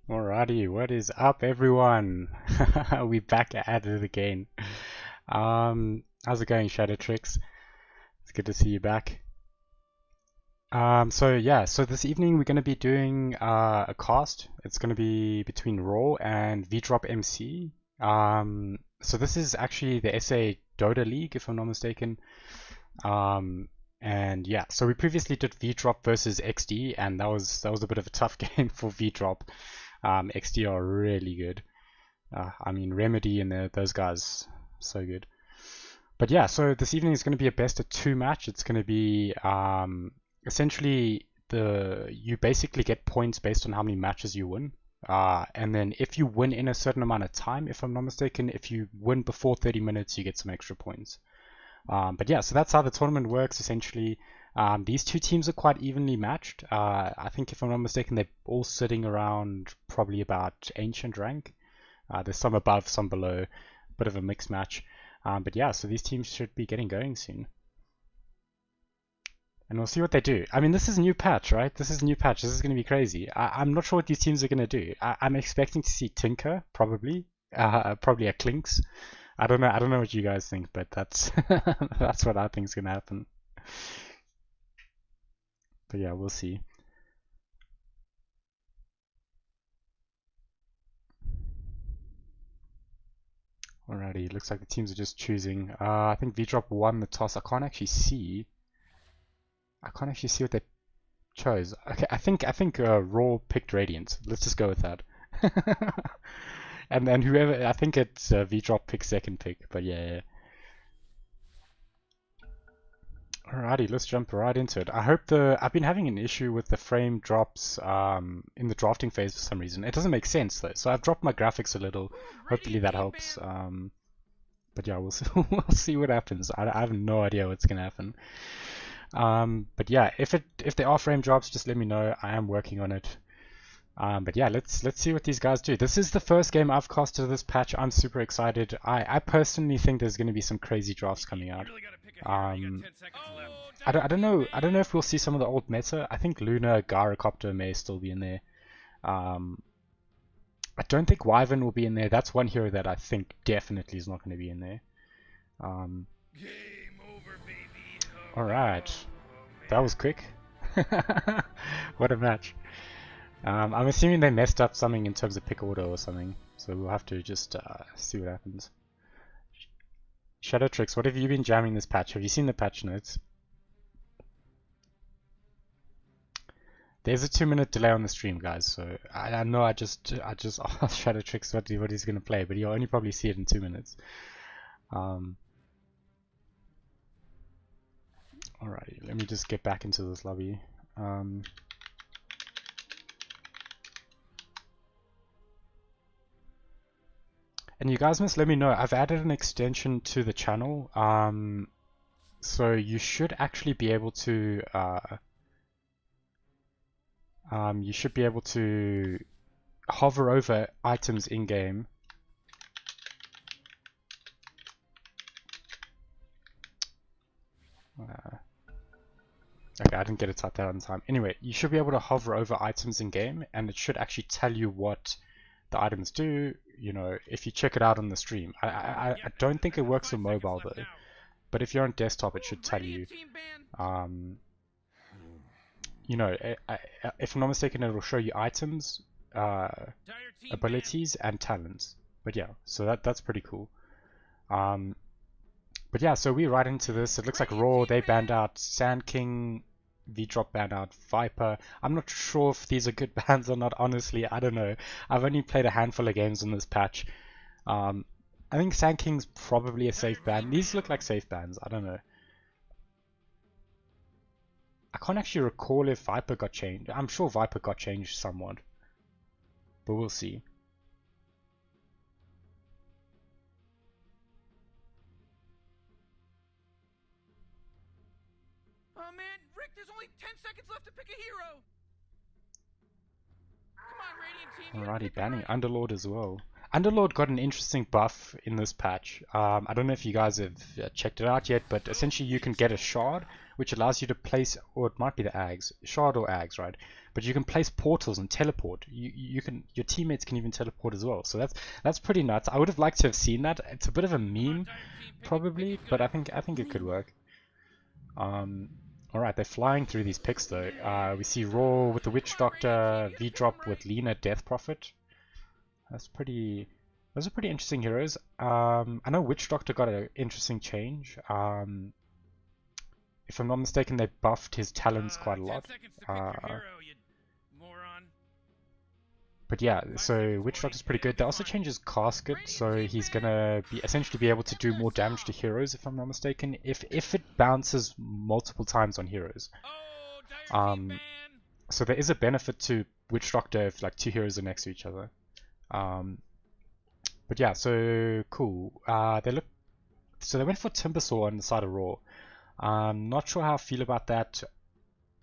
Alrighty, what is up, everyone? We back at it again. How's it going, Shadow Tricks? It's good to see you back. So this evening we're going to be doing a cast. It's going to be between Raw and Vdrxp. So this is actually the SA Dota League, if I'm not mistaken. And yeah, so we previously did Vdrop versus XD, and that was a bit of a tough game for Vdrop. XD are really good. I mean, Remedy and those guys, so good. But yeah, so this evening is going to be a best of two match. It's going to be essentially you basically get points based on how many matches you win. And then if you win in a certain amount of time, if I'm not mistaken, if you win before 30 minutes, you get some extra points. But yeah, so that's how the tournament works essentially. These two teams are quite evenly matched. I think if I'm not mistaken, they're all sitting around probably about ancient rank. There's some above, some below, bit of a mixed match. But yeah, so these teams should be getting going soon. And we'll see what they do. I mean, this is a new patch, right? This is a new patch. This is going to be crazy. I'm not sure what these teams are going to do. I'm expecting to see Tinker, probably. Probably a Clinks. I don't know. I don't know what you guys think, but that's that's what I think is going to happen. But yeah, we'll see. Alrighty, looks like the teams are just choosing. I think Vdrop won the toss. I can't actually see. I can't actually see what they chose. Okay, I think Raw picked Radiant. Let's just go with that. And then whoever, I think it's Vdrop picked second pick. But yeah. Alrighty, let's jump right into it. I've been having an issue with the frame drops in the drafting phase for some reason. It doesn't make sense though, so I've dropped my graphics a little. Hopefully that helps. But yeah, we'll see, we'll see what happens. I have no idea what's gonna happen. But yeah, if there are frame drops, just let me know. I am working on it. But yeah, let's see what these guys do. This is the first game I've casted this patch. I'm super excited. I personally think there's going to be some crazy drafts coming out. I don't know if we'll see some of the old meta. I think Luna, Gyrocopter may still be in there. I don't think Wyvern will be in there. That's one hero that I think definitely is not going to be in there. Alright. That was quick. What a match. I'm assuming they messed up something in terms of pick order or something, so we'll have to just see what happens. Shadow Tricks, what have you been jamming this patch? Have you seen the patch notes? There's a 2-minute delay on the stream, guys, so I know I just asked Shadow Tricks what he's going to play, but he'll only probably see it in 2 minutes. Alrighty, let me just get back into this lobby. And you guys must let me know, I've added an extension to the channel, so you should actually be able to hover over items in game. Okay, I didn't get it typed out in time. Anyway, you should be able to hover over items in game, and it should actually tell you what the items do. You know, if you check it out on the stream. I don't think it works on mobile though, but if you're on desktop, it should tell you. You know, if I'm not mistaken, it will show you items, abilities, and talents. But yeah, so that's pretty cool. But yeah, so we're right into this. It looks like Raw, they banned out Sand King, Vdrop banned out Viper. I'm not sure if these are good bans or not, honestly. I don't know. I've only played a handful of games on this patch. I think Sand King's probably a safe ban. These look like safe bans. I don't know. I can't actually recall if Viper got changed. I'm sure Viper got changed somewhat. But we'll see. Oh man, Rick, there's only 10 seconds left to pick a hero! Come on, Radiant team. Alrighty, banning Underlord as well. Underlord got an interesting buff in this patch. I don't know if you guys have checked it out yet, but essentially you can get a shard, which allows you to place, or it might be the Ags, shard or Ags, right? But you can place portals and teleport. You can, your teammates can even teleport as well. So that's pretty nuts. I would have liked to have seen that. It's a bit of a meme, probably, but I think it could work. Alright, they're flying through these picks though. We see Raw with the Witch Doctor, Vdrxp with Lina Death Prophet. Those are pretty interesting heroes. I know Witch Doctor got an interesting change. If I'm not mistaken, they buffed his talents quite a lot. But yeah, so Witch Doctor's pretty good. They also changed his casket, so he's gonna be essentially be able to do more damage to heroes, if I'm not mistaken, if it bounces multiple times on heroes. So there is a benefit to Witch Doctor if like two heroes are next to each other. But yeah, so cool. So they went for Timbersaw on the side of Raw. I'm not sure how I feel about that.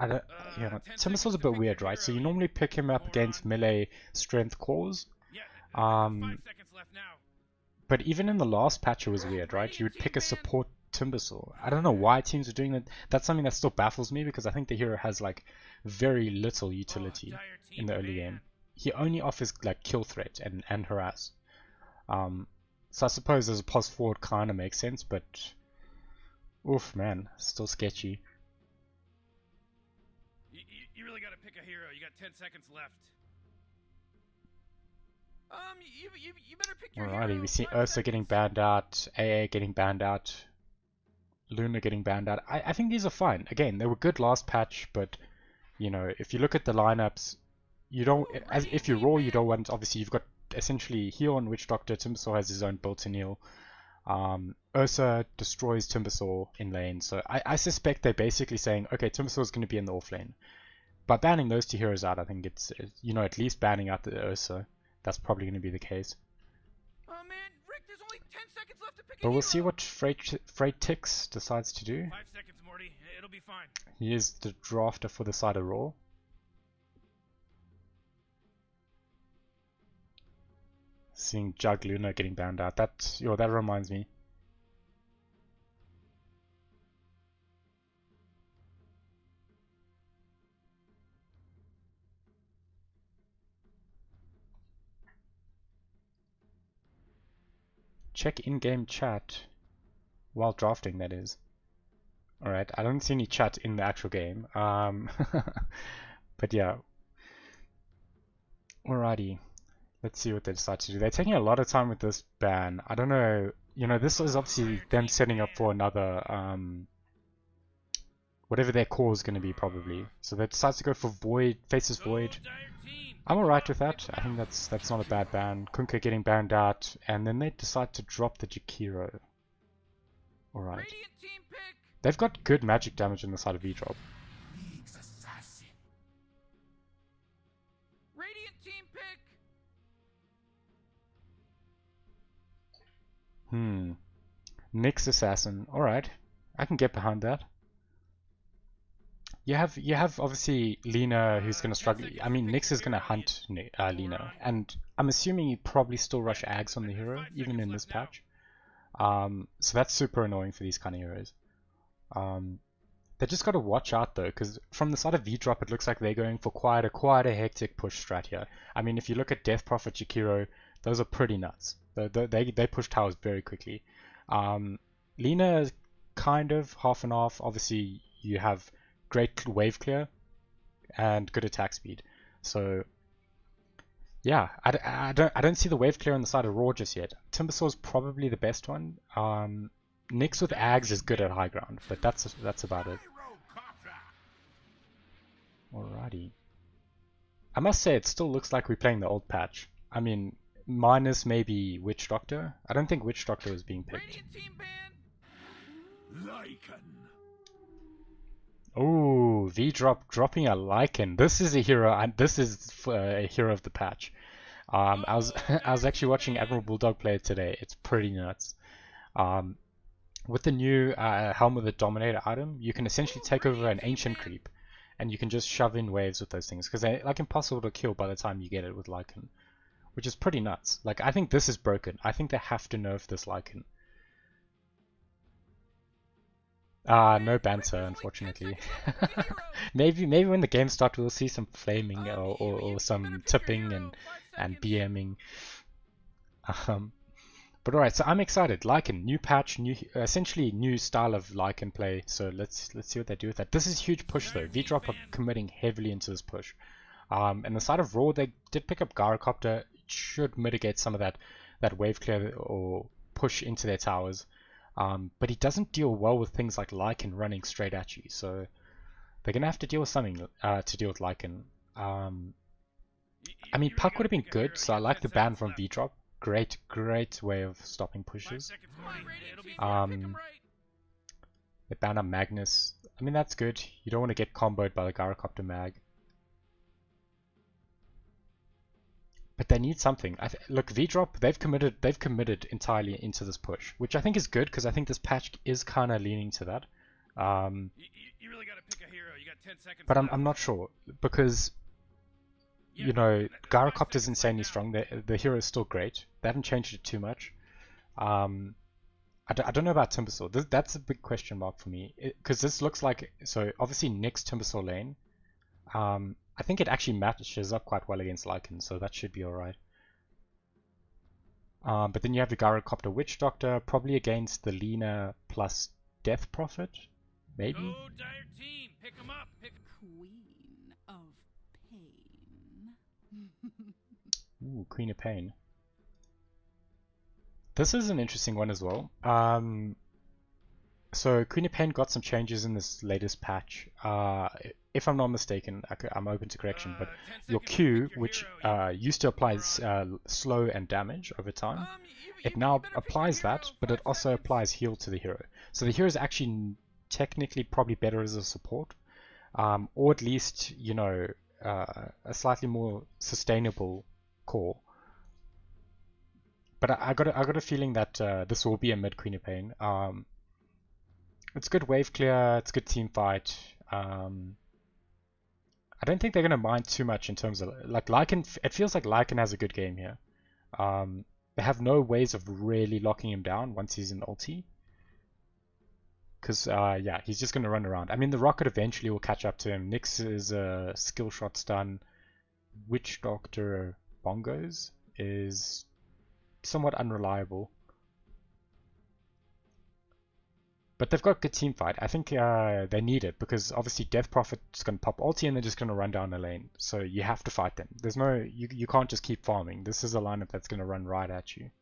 Timbersaw's a bit weird, right? So you normally pick him up against melee strength cores. But even in the last patch it was weird, right? You would pick a support Timbersaw. I don't know why teams are doing that. That's something that still baffles me because I think the hero has like very little utility in the early game. He only offers like kill threat and harass. So I suppose as a pos forward kind of makes sense, but oof, man, still sketchy. You really gotta pick a hero. You got 10 seconds left. You better pick your hero. Alrighty, we see Ursa getting banned out, AA getting banned out, Luna getting banned out. I think these are fine. Again, they were good last patch, but you know, if you look at the lineups, you don't. If you Raw, you don't want. Obviously, you've got essentially heal on Witch Doctor. Timbersaw has his own built-in heal. Ursa destroys Timbersaw in lane, so I suspect they're basically saying, okay, Timbersaw is going to be in the off lane. By banning those two heroes out, I think it's at least banning out the Ursa. That's probably going to be the case. Oh man, Rick, there's only 10 seconds left to pick But we'll see what Vdrxp decides to do. 5 seconds, Morty. It'll be fine. He is the drafter for the side of Raw. Seeing Jug Luna getting banned out. That reminds me. Check in-game chat while drafting, that is. Alright, I don't see any chat in the actual game. But yeah. Alrighty. Let's see what they decide to do. They're taking a lot of time with this ban. I don't know. This is obviously them setting up for another, whatever their core is going to be, probably. So they decide to go for Void, Faces Void. I'm alright with that. I think that's not a bad ban. Kunkka getting banned out, and then they decide to drop the Jakiro. Alright. They've got good magic damage on the side of Vdrxp. Radiant team pick. Nyx Assassin. Alright. I can get behind that. You have obviously Lina who's going to struggle. I mean, Nyx is going to hunt Lina, and I'm assuming you probably still rush Ags on the hero, even in this patch. So that's super annoying for these kind of heroes. They just got to watch out though, because from the side of Vdrxp, it looks like they're going for quite a hectic push strat here. I mean, if you look at Death Prophet, Jakiro, those are pretty nuts. They push towers very quickly. Lina is kind of half and half. Obviously, you have great wave clear and good attack speed. So yeah, I don't see the wave clear on the side of Raw just yet. Timbersaw is probably the best one. Nyx with Ags is good at high ground, but that's about it. Alrighty. I must say it still looks like we're playing the old patch. I mean, minus maybe Witch Doctor. I don't think Witch Doctor was being picked. Oh, Vdrxp dropping a Lycan. This is a hero, and this is a hero of the patch. I was actually watching Admiral Bulldog play it today. It's pretty nuts. With the new Helm of the Dominator item, you can essentially take over an ancient creep, and you can just shove in waves with those things because they're like impossible to kill by the time you get it with Lycan. which is pretty nuts. Like, I think this is broken. I think they have to nerf this Lycan. No banter, unfortunately. maybe when the game starts, we'll see some flaming or some tipping and BMing. But alright, so I'm excited. Lycan, new patch, new essentially new style of Lycan play. So let's see what they do with that. This is a huge push though. Vdrop are committing heavily into this push. And the side of Raw, they did pick up Gyrocopter. It should mitigate some of that wave clear or push into their towers. But he doesn't deal well with things like Lycan running straight at you. So they're gonna have to deal with something to deal with Lycan. I mean, Puck would have been good, so I like the ban from Vdrop. Great way of stopping pushes. They ban up Magnus. I mean, that's good. You don't want to get comboed by the Gyrocopter mag. But they need something. Look, Vdrop, they've committed entirely into this push, which I think is good because I think this patch is kind of leaning to that. You really gotta pick a hero. You got 10 seconds. But I'm not sure because you know, Gyrocopter's insanely strong. The hero is still great. They haven't changed it too much. I don't know about Timbersaw. That's a big question mark for me. Because this looks like... So, obviously, Nick's Timbersaw lane. I think it actually matches up quite well against Lycan, so that should be alright. But then you have the Gyrocopter Witch Doctor, probably against the Lina plus Death Prophet. Maybe? Go, Dire team. Pick 'em up. Queen of Pain. Ooh, Queen of Pain. This is an interesting one as well. So Queen of Pain got some changes in this latest patch. If I'm not mistaken, I'm open to correction, but your Q, which used to apply slow and damage over time, it now applies that, but it also applies heal to the hero. So the hero is actually technically probably better as a support, or at least, you know, a slightly more sustainable core. But I got a feeling that this will be a mid Queen of Pain. It's good wave clear, it's good team fight. I don't think they're gonna mind too much in terms of like Lycan. It feels like Lycan has a good game here. They have no ways of really locking him down once he's in ulti. Because yeah, he's just gonna run around. I mean, the rocket eventually will catch up to him. Nyx is a skill shot stun. Witch Doctor Bongos is somewhat unreliable. But they've got good team fight. I think they need it because obviously Death Prophet's going to pop ulti and they're just going to run down the lane. So you have to fight them. There's no, you can't just keep farming. This is a lineup that's going to run right at you.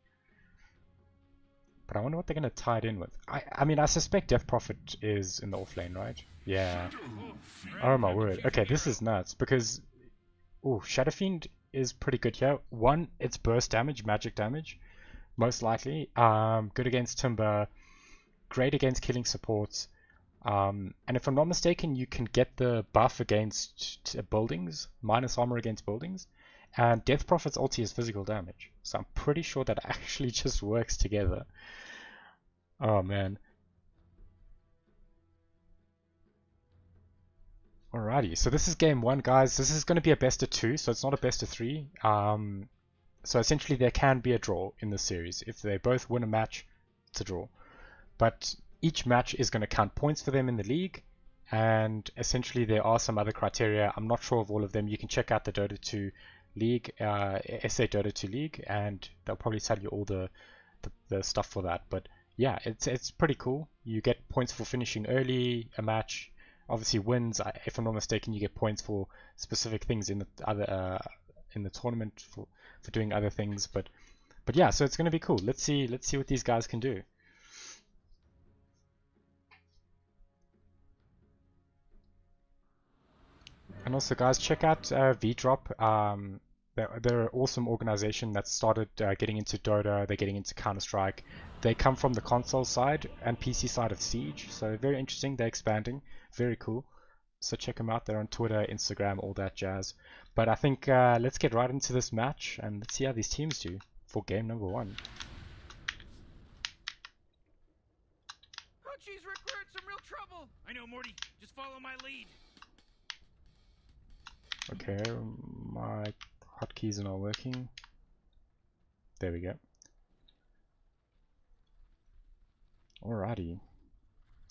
But I wonder what they're going to tie it in with. I mean, I suspect Death Prophet is in the off lane, right? Yeah. Oh my word. Okay, this is nuts because, oh, Shadow Fiend is pretty good here. One, it's burst damage, magic damage, most likely. Good against Timber. Great against killing supports, and if I'm not mistaken, you can get the buff against buildings, minus armor against buildings, and Death Prophet's ulti is physical damage, so I'm pretty sure that actually just works together. Oh man. Alrighty, so this is game one, guys. This is going to be a best of two, so it's not a best of three. So essentially there can be a draw in this series. If they both win a match, it's a draw. But each match is going to count points for them in the league, and essentially there are some other criteria. I'm not sure of all of them. You can check out the Dota 2 League, SA Dota 2 League, and they'll probably tell you all the stuff for that. But yeah, it's pretty cool. You get points for finishing early a match. Obviously wins, if I'm not mistaken, you get points for specific things in the other in the tournament for doing other things. But yeah, so it's going to be cool. Let's see what these guys can do. And also, guys, check out Vdrop. They're an awesome organization that started getting into Dota. They're getting into Counter-Strike. They come from the console side and PC side of Siege, so very interesting. They're expanding. Very cool. So check them out. They're on Twitter, Instagram, all that jazz. But I think let's get right into this match and let's see how these teams do for game number one. Oh, jeez, Rick, we're in some real trouble. I know, Morty. Just follow my lead. Okay, my hotkeys are not working. There we go. Alrighty.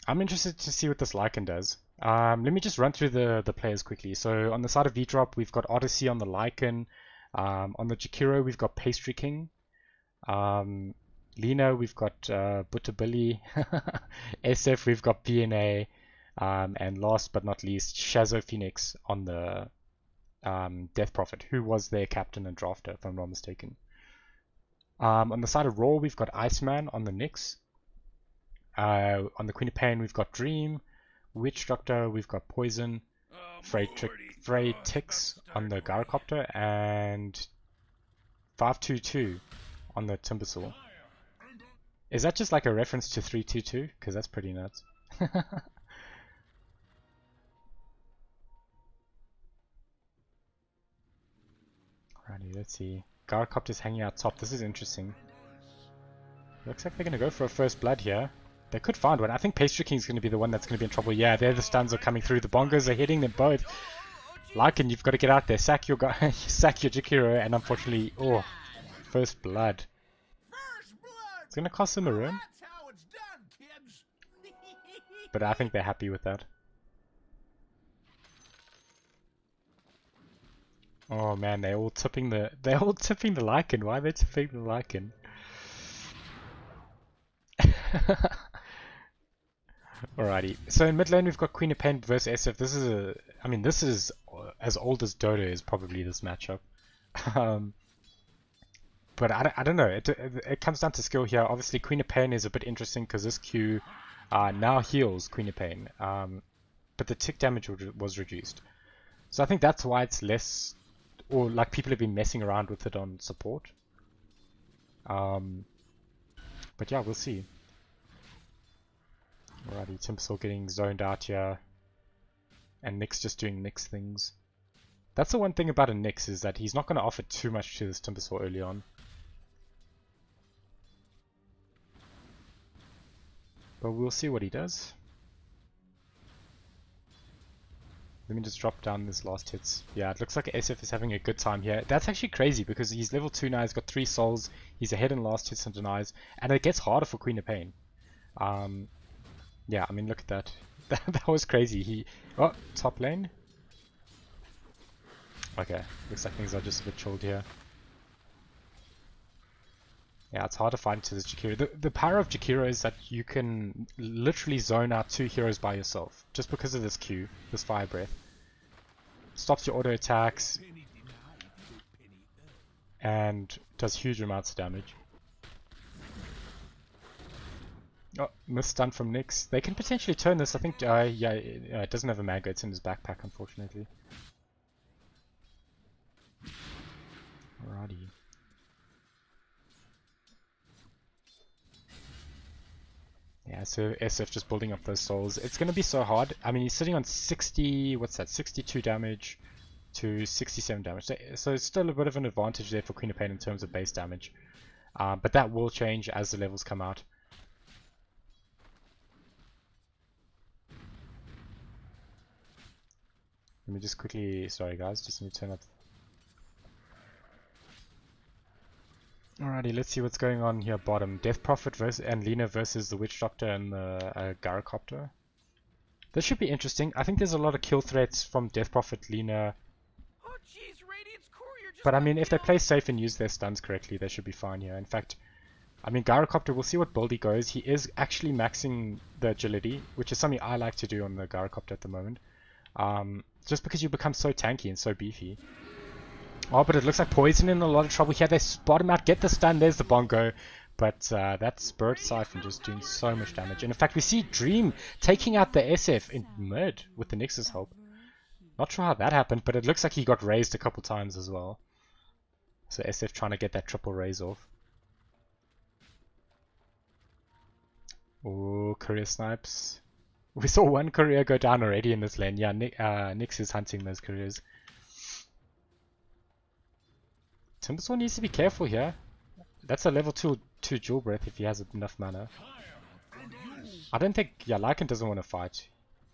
I'm interested to see what this Lycan does. Let me just run through the players quickly. So on the side of Vdrop, we've got Odyssey on the Lycan. On the Jakiro, we've got Pastry King. Lena, we've got Butterbilly. SF, we've got PNA. And last but not least, Shazo Phoenix on the Death Prophet, who was their captain and drafter, if I'm not mistaken. On the side of Raw, we've got Iceman on the Nyx. On the Queen of Pain, we've got Dream. Witch Doctor, we've got Poison. Frey Tix on the Gyrocopter. And 522 on the Timbersaw. Is that just like a reference to 322? Because that's pretty nuts. Alrighty, let's see. Gyrocopter's hanging out top. This is interesting. Looks like they're going to go for a first blood here. They could find one. I think Pastry King's going to be the one that's going to be in trouble. Yeah, there the stuns are coming through. The bongos are hitting them both. Lycan, you've got to get out there. Sack your sack your Jakiro, and unfortunately, oh, first blood. It's going to cost them a room. But I think they're happy with that. Oh man, they're all tipping the Lycan. Why are they tipping the Lycan? Alrighty, so in mid lane we've got Queen of Pain versus SF. This is this is as old as Dota is probably, this matchup. But I don't know, it comes down to skill here. Obviously Queen of Pain is a bit interesting because this Q now heals Queen of Pain, but the tick damage was reduced. So I think that's why it's less, or like people have been messing around with it on support. But yeah, we'll see. Alrighty, Timbersaw getting zoned out here. And Nyx just doing Nyx things. That's the one thing about a Nyx, is that he's not going to offer too much to this Timbersaw early on. But we'll see what he does. Let me just drop down this last hits. Yeah, it looks like SF is having a good time here. That's actually crazy because he's level 2 now, he's got 3 souls, he's ahead in last hits and denies, and it gets harder for Queen of Pain. Yeah, I mean, look at that. That was crazy. Oh, top lane. Okay, looks like things are just a bit chilled here. Yeah, it's hard to fight into this Jakiro. The power of Jakiro is that you can literally zone out 2 heroes by yourself, just because of this Q, this Fire Breath. Stops your auto attacks, and does huge amounts of damage. Oh, missed stun from Nyx. They can potentially turn this. I think, yeah, it doesn't have a Mango. It's in his backpack, unfortunately. Alrighty. Yeah, so SF just building up those souls. It's going to be so hard. I mean, he's sitting on 60, what's that, 62 damage to 67 damage. So it's still a bit of an advantage there for Queen of Pain in terms of base damage. But that will change as the levels come out. Let me just quickly, sorry guys, just let me turn up. Alrighty, let's see what's going on here bottom. Death Prophet and Lena versus the Witch Doctor and the Gyrocopter. This should be interesting. I think there's a lot of kill threats from Death Prophet, Lena. Oh, jeez, Radiant's courier just But I got mean, if they killed. play safe and use their stuns correctly, they should be fine here. In fact, I mean, Gyrocopter, we'll see what build he goes. He is actually maxing the agility, which is something I like to do on the Gyrocopter at the moment. Just because you become so tanky and so beefy. Oh, but it looks like Poison in a lot of trouble here. They spot him out, get the stun. There's the bongo. But that Spirit Siphon just doing so much damage. And in fact, we see Dream taking out the SF in mid with the Nyx's help. Not sure how that happened, but it looks like he got raised a couple times as well. So SF trying to get that triple raise off. Oh, courier snipes. We saw one courier go down already in this lane. Yeah, Nyx is hunting those couriers. Timbersaw needs to be careful here. That's a level 2 Jewel Breath if he has enough mana. I don't think, yeah, Lycan doesn't want to fight.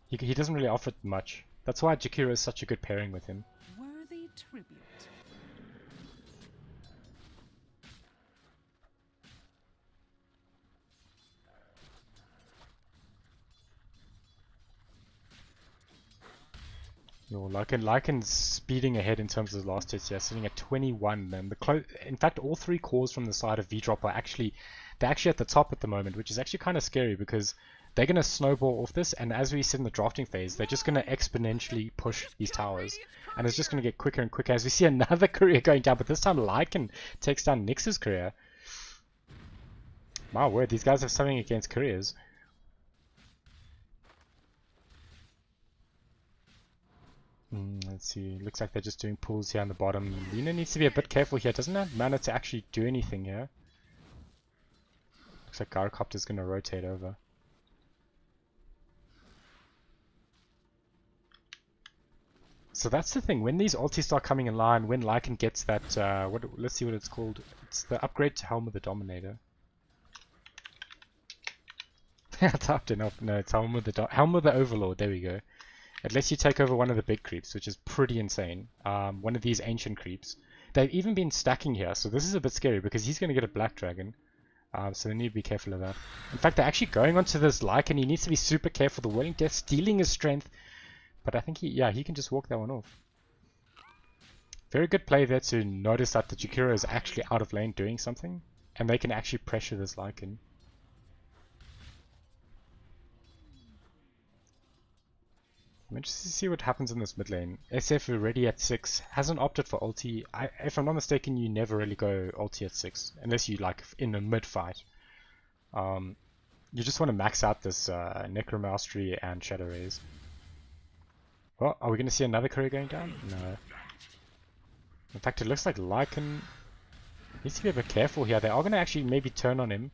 He doesn't really offer much. That's why Jakiro is such a good pairing with him. Worthy tribute. Yo, Lycan's speeding ahead in terms of the last hits here, sitting at 21. And in fact, all three cores from the side of Vdrop are they're actually at the top at the moment, which is actually kind of scary because they're going to snowball off this, and as we sit in the drafting phase, they're just going to exponentially push these towers, and it's just going to get quicker and quicker as we see another courier going down, but this time Lycan takes down Nyx's courier. My word, these guys have something against couriers. Let's see, looks like they're just doing pulls here on the bottom. Lina needs to be a bit careful here, doesn't have mana to actually do anything here. Looks like Gyrocopter's going to rotate over. So that's the thing, when these ultis start coming in line, when Lycan gets that, let's see what it's called. It's the upgrade to Helm of the Dominator. Tough enough. No, it's Helm of the Overlord, there we go. It lets you take over one of the big creeps, which is pretty insane. One of these ancient creeps. They've even been stacking here, so this is a bit scary because he's going to get a Black Dragon. So they need to be careful of that. In fact, they're actually going onto this Lycan. He needs to be super careful. The Whirling Death stealing his strength. But I think he can just walk that one off. Very good play there to notice that the Jakiro is actually out of lane doing something. And they can actually pressure this Lycan. I'm interested to see what happens in this mid lane. SF already at 6, hasn't opted for ulti. If I'm not mistaken, you never really go ulti at 6. Unless you like in a mid fight. You just want to max out this Necromastery and Shadow Rays. Oh, are we going to see another courier going down? No. In fact, it looks like Lycan needs to be a bit careful here. They are going to actually maybe turn on him.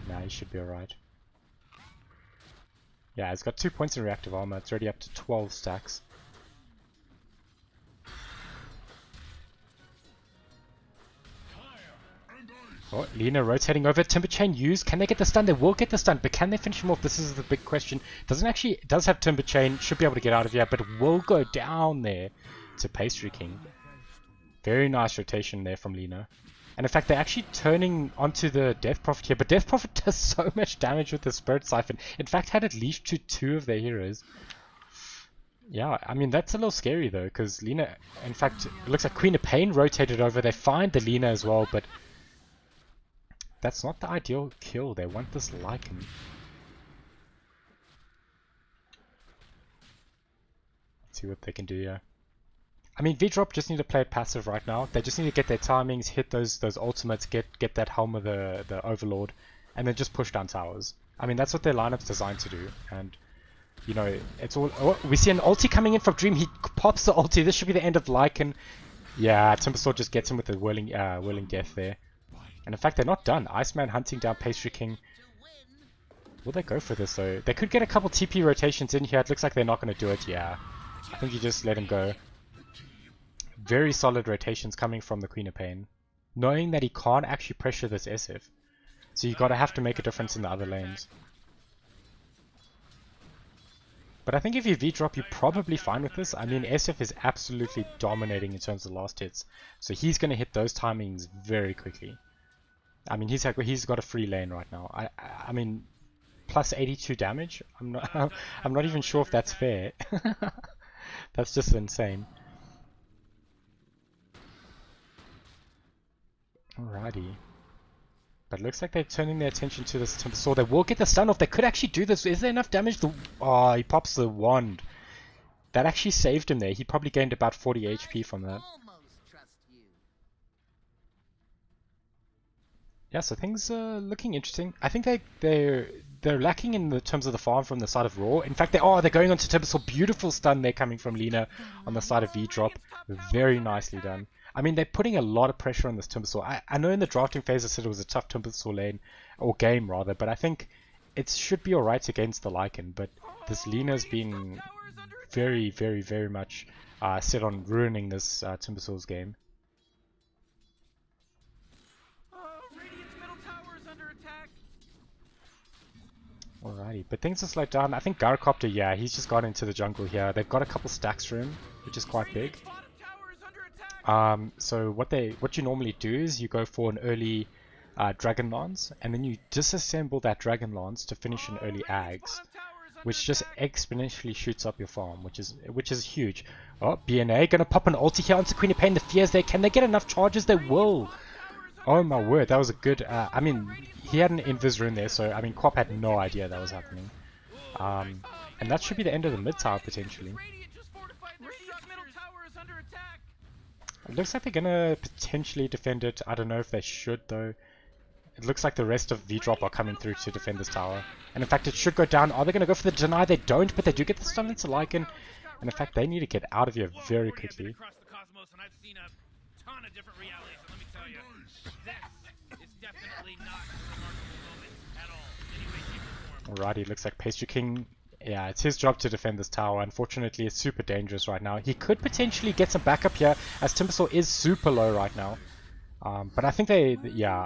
Nah, he should be alright. Yeah, it's got 2 points in reactive armor. It's already up to 12 stacks. Oh, Lina rotating over. Timber Chain used. Can they get the stun? They will get the stun, but can they finish him off? This is the big question. Does have Timber Chain. Should be able to get out of here, but will go down there to Pastry King. Very nice rotation there from Lina. And in fact, they're actually turning onto the Death Prophet here, but Death Prophet does so much damage with the Spirit Siphon. In fact, had it leashed to 2 of their heroes. Yeah, I mean, that's a little scary though, because Lina, in fact, it looks like Queen of Pain rotated over. They find the Lina as well, but that's not the ideal kill. They want this Lycan. Let's see what they can do here. I mean, Vdrop just need to play it passive right now. They just need to get their timings, hit those ultimates, get that Helm of the Overlord, and then just push down towers. I mean, that's what their lineup's designed to do. And you know, it's all. Oh, we see an ulti coming in from Dream. He pops the ulti. This should be the end of Lycan. Yeah, Timbersword just gets him with the whirling death there. And in fact, they're not done. Iceman hunting down Pastry King. Will they go for this though? They could get a couple TP rotations in here. It looks like they're not going to do it. Yeah, I think you just let him go. Very solid rotations coming from the Queen of Pain, knowing that he can't actually pressure this SF. So you gotta have to make a difference in the other lanes. But I think if you Vdrop, you're probably fine with this. I mean, SF is absolutely dominating in terms of last hits, so he's gonna hit those timings very quickly. I mean, he's got a free lane right now. I mean, plus 82 damage. I'm not even sure if that's fair. That's just insane. Alrighty. But it looks like they're turning their attention to this Timber Sword. They will get the stun off. They could actually do this. Is there enough damage? Oh, he pops the wand. That actually saved him there. He probably gained about 40 HP from that. Yeah, so things are looking interesting. I think they're lacking in the terms of the farm from the side of Raw. In fact, they're going on to Timber Sword. Beautiful stun there coming from Lina on the side of Vdrop. Very nicely done. I mean, they're putting a lot of pressure on this Timbersaw. I know in the drafting phase I said it was a tough Timbersaw lane, or game rather, but I think it should be alright against the Lycan. But this Lina's been very, very, very much set on ruining this Timbersaw's game. Alrighty, but things are slowed down. I think Gyrocopter, yeah, he's just got into the jungle here. They've got a couple stacks for him, which is quite big. So what you normally do is you go for an early Dragon Lance, and then you disassemble that Dragon Lance to finish an early Ags. which just exponentially shoots up your farm, which is huge. Oh, BNA gonna pop an ulti here onto Queen of Pain. The fears there. Can they get enough charges? They will. Oh my word, that was a good. I mean, he had an invis rune there, so I mean, Quap had no idea that was happening. And that should be the end of the mid tower potentially. It looks like they're gonna potentially defend it. I don't know if they should though. It looks like the rest of Vdrop are coming through to defend this tower. And in fact, it should go down. Are they going to go for the deny? They don't, but they do get the stun into Lycan. And in fact, they need to get out of here very quickly. Alrighty, looks like Pastry King. Yeah, it's his job to defend this tower. Unfortunately, it's super dangerous right now. He could potentially get some backup here, as Timbersaw is super low right now. But I think I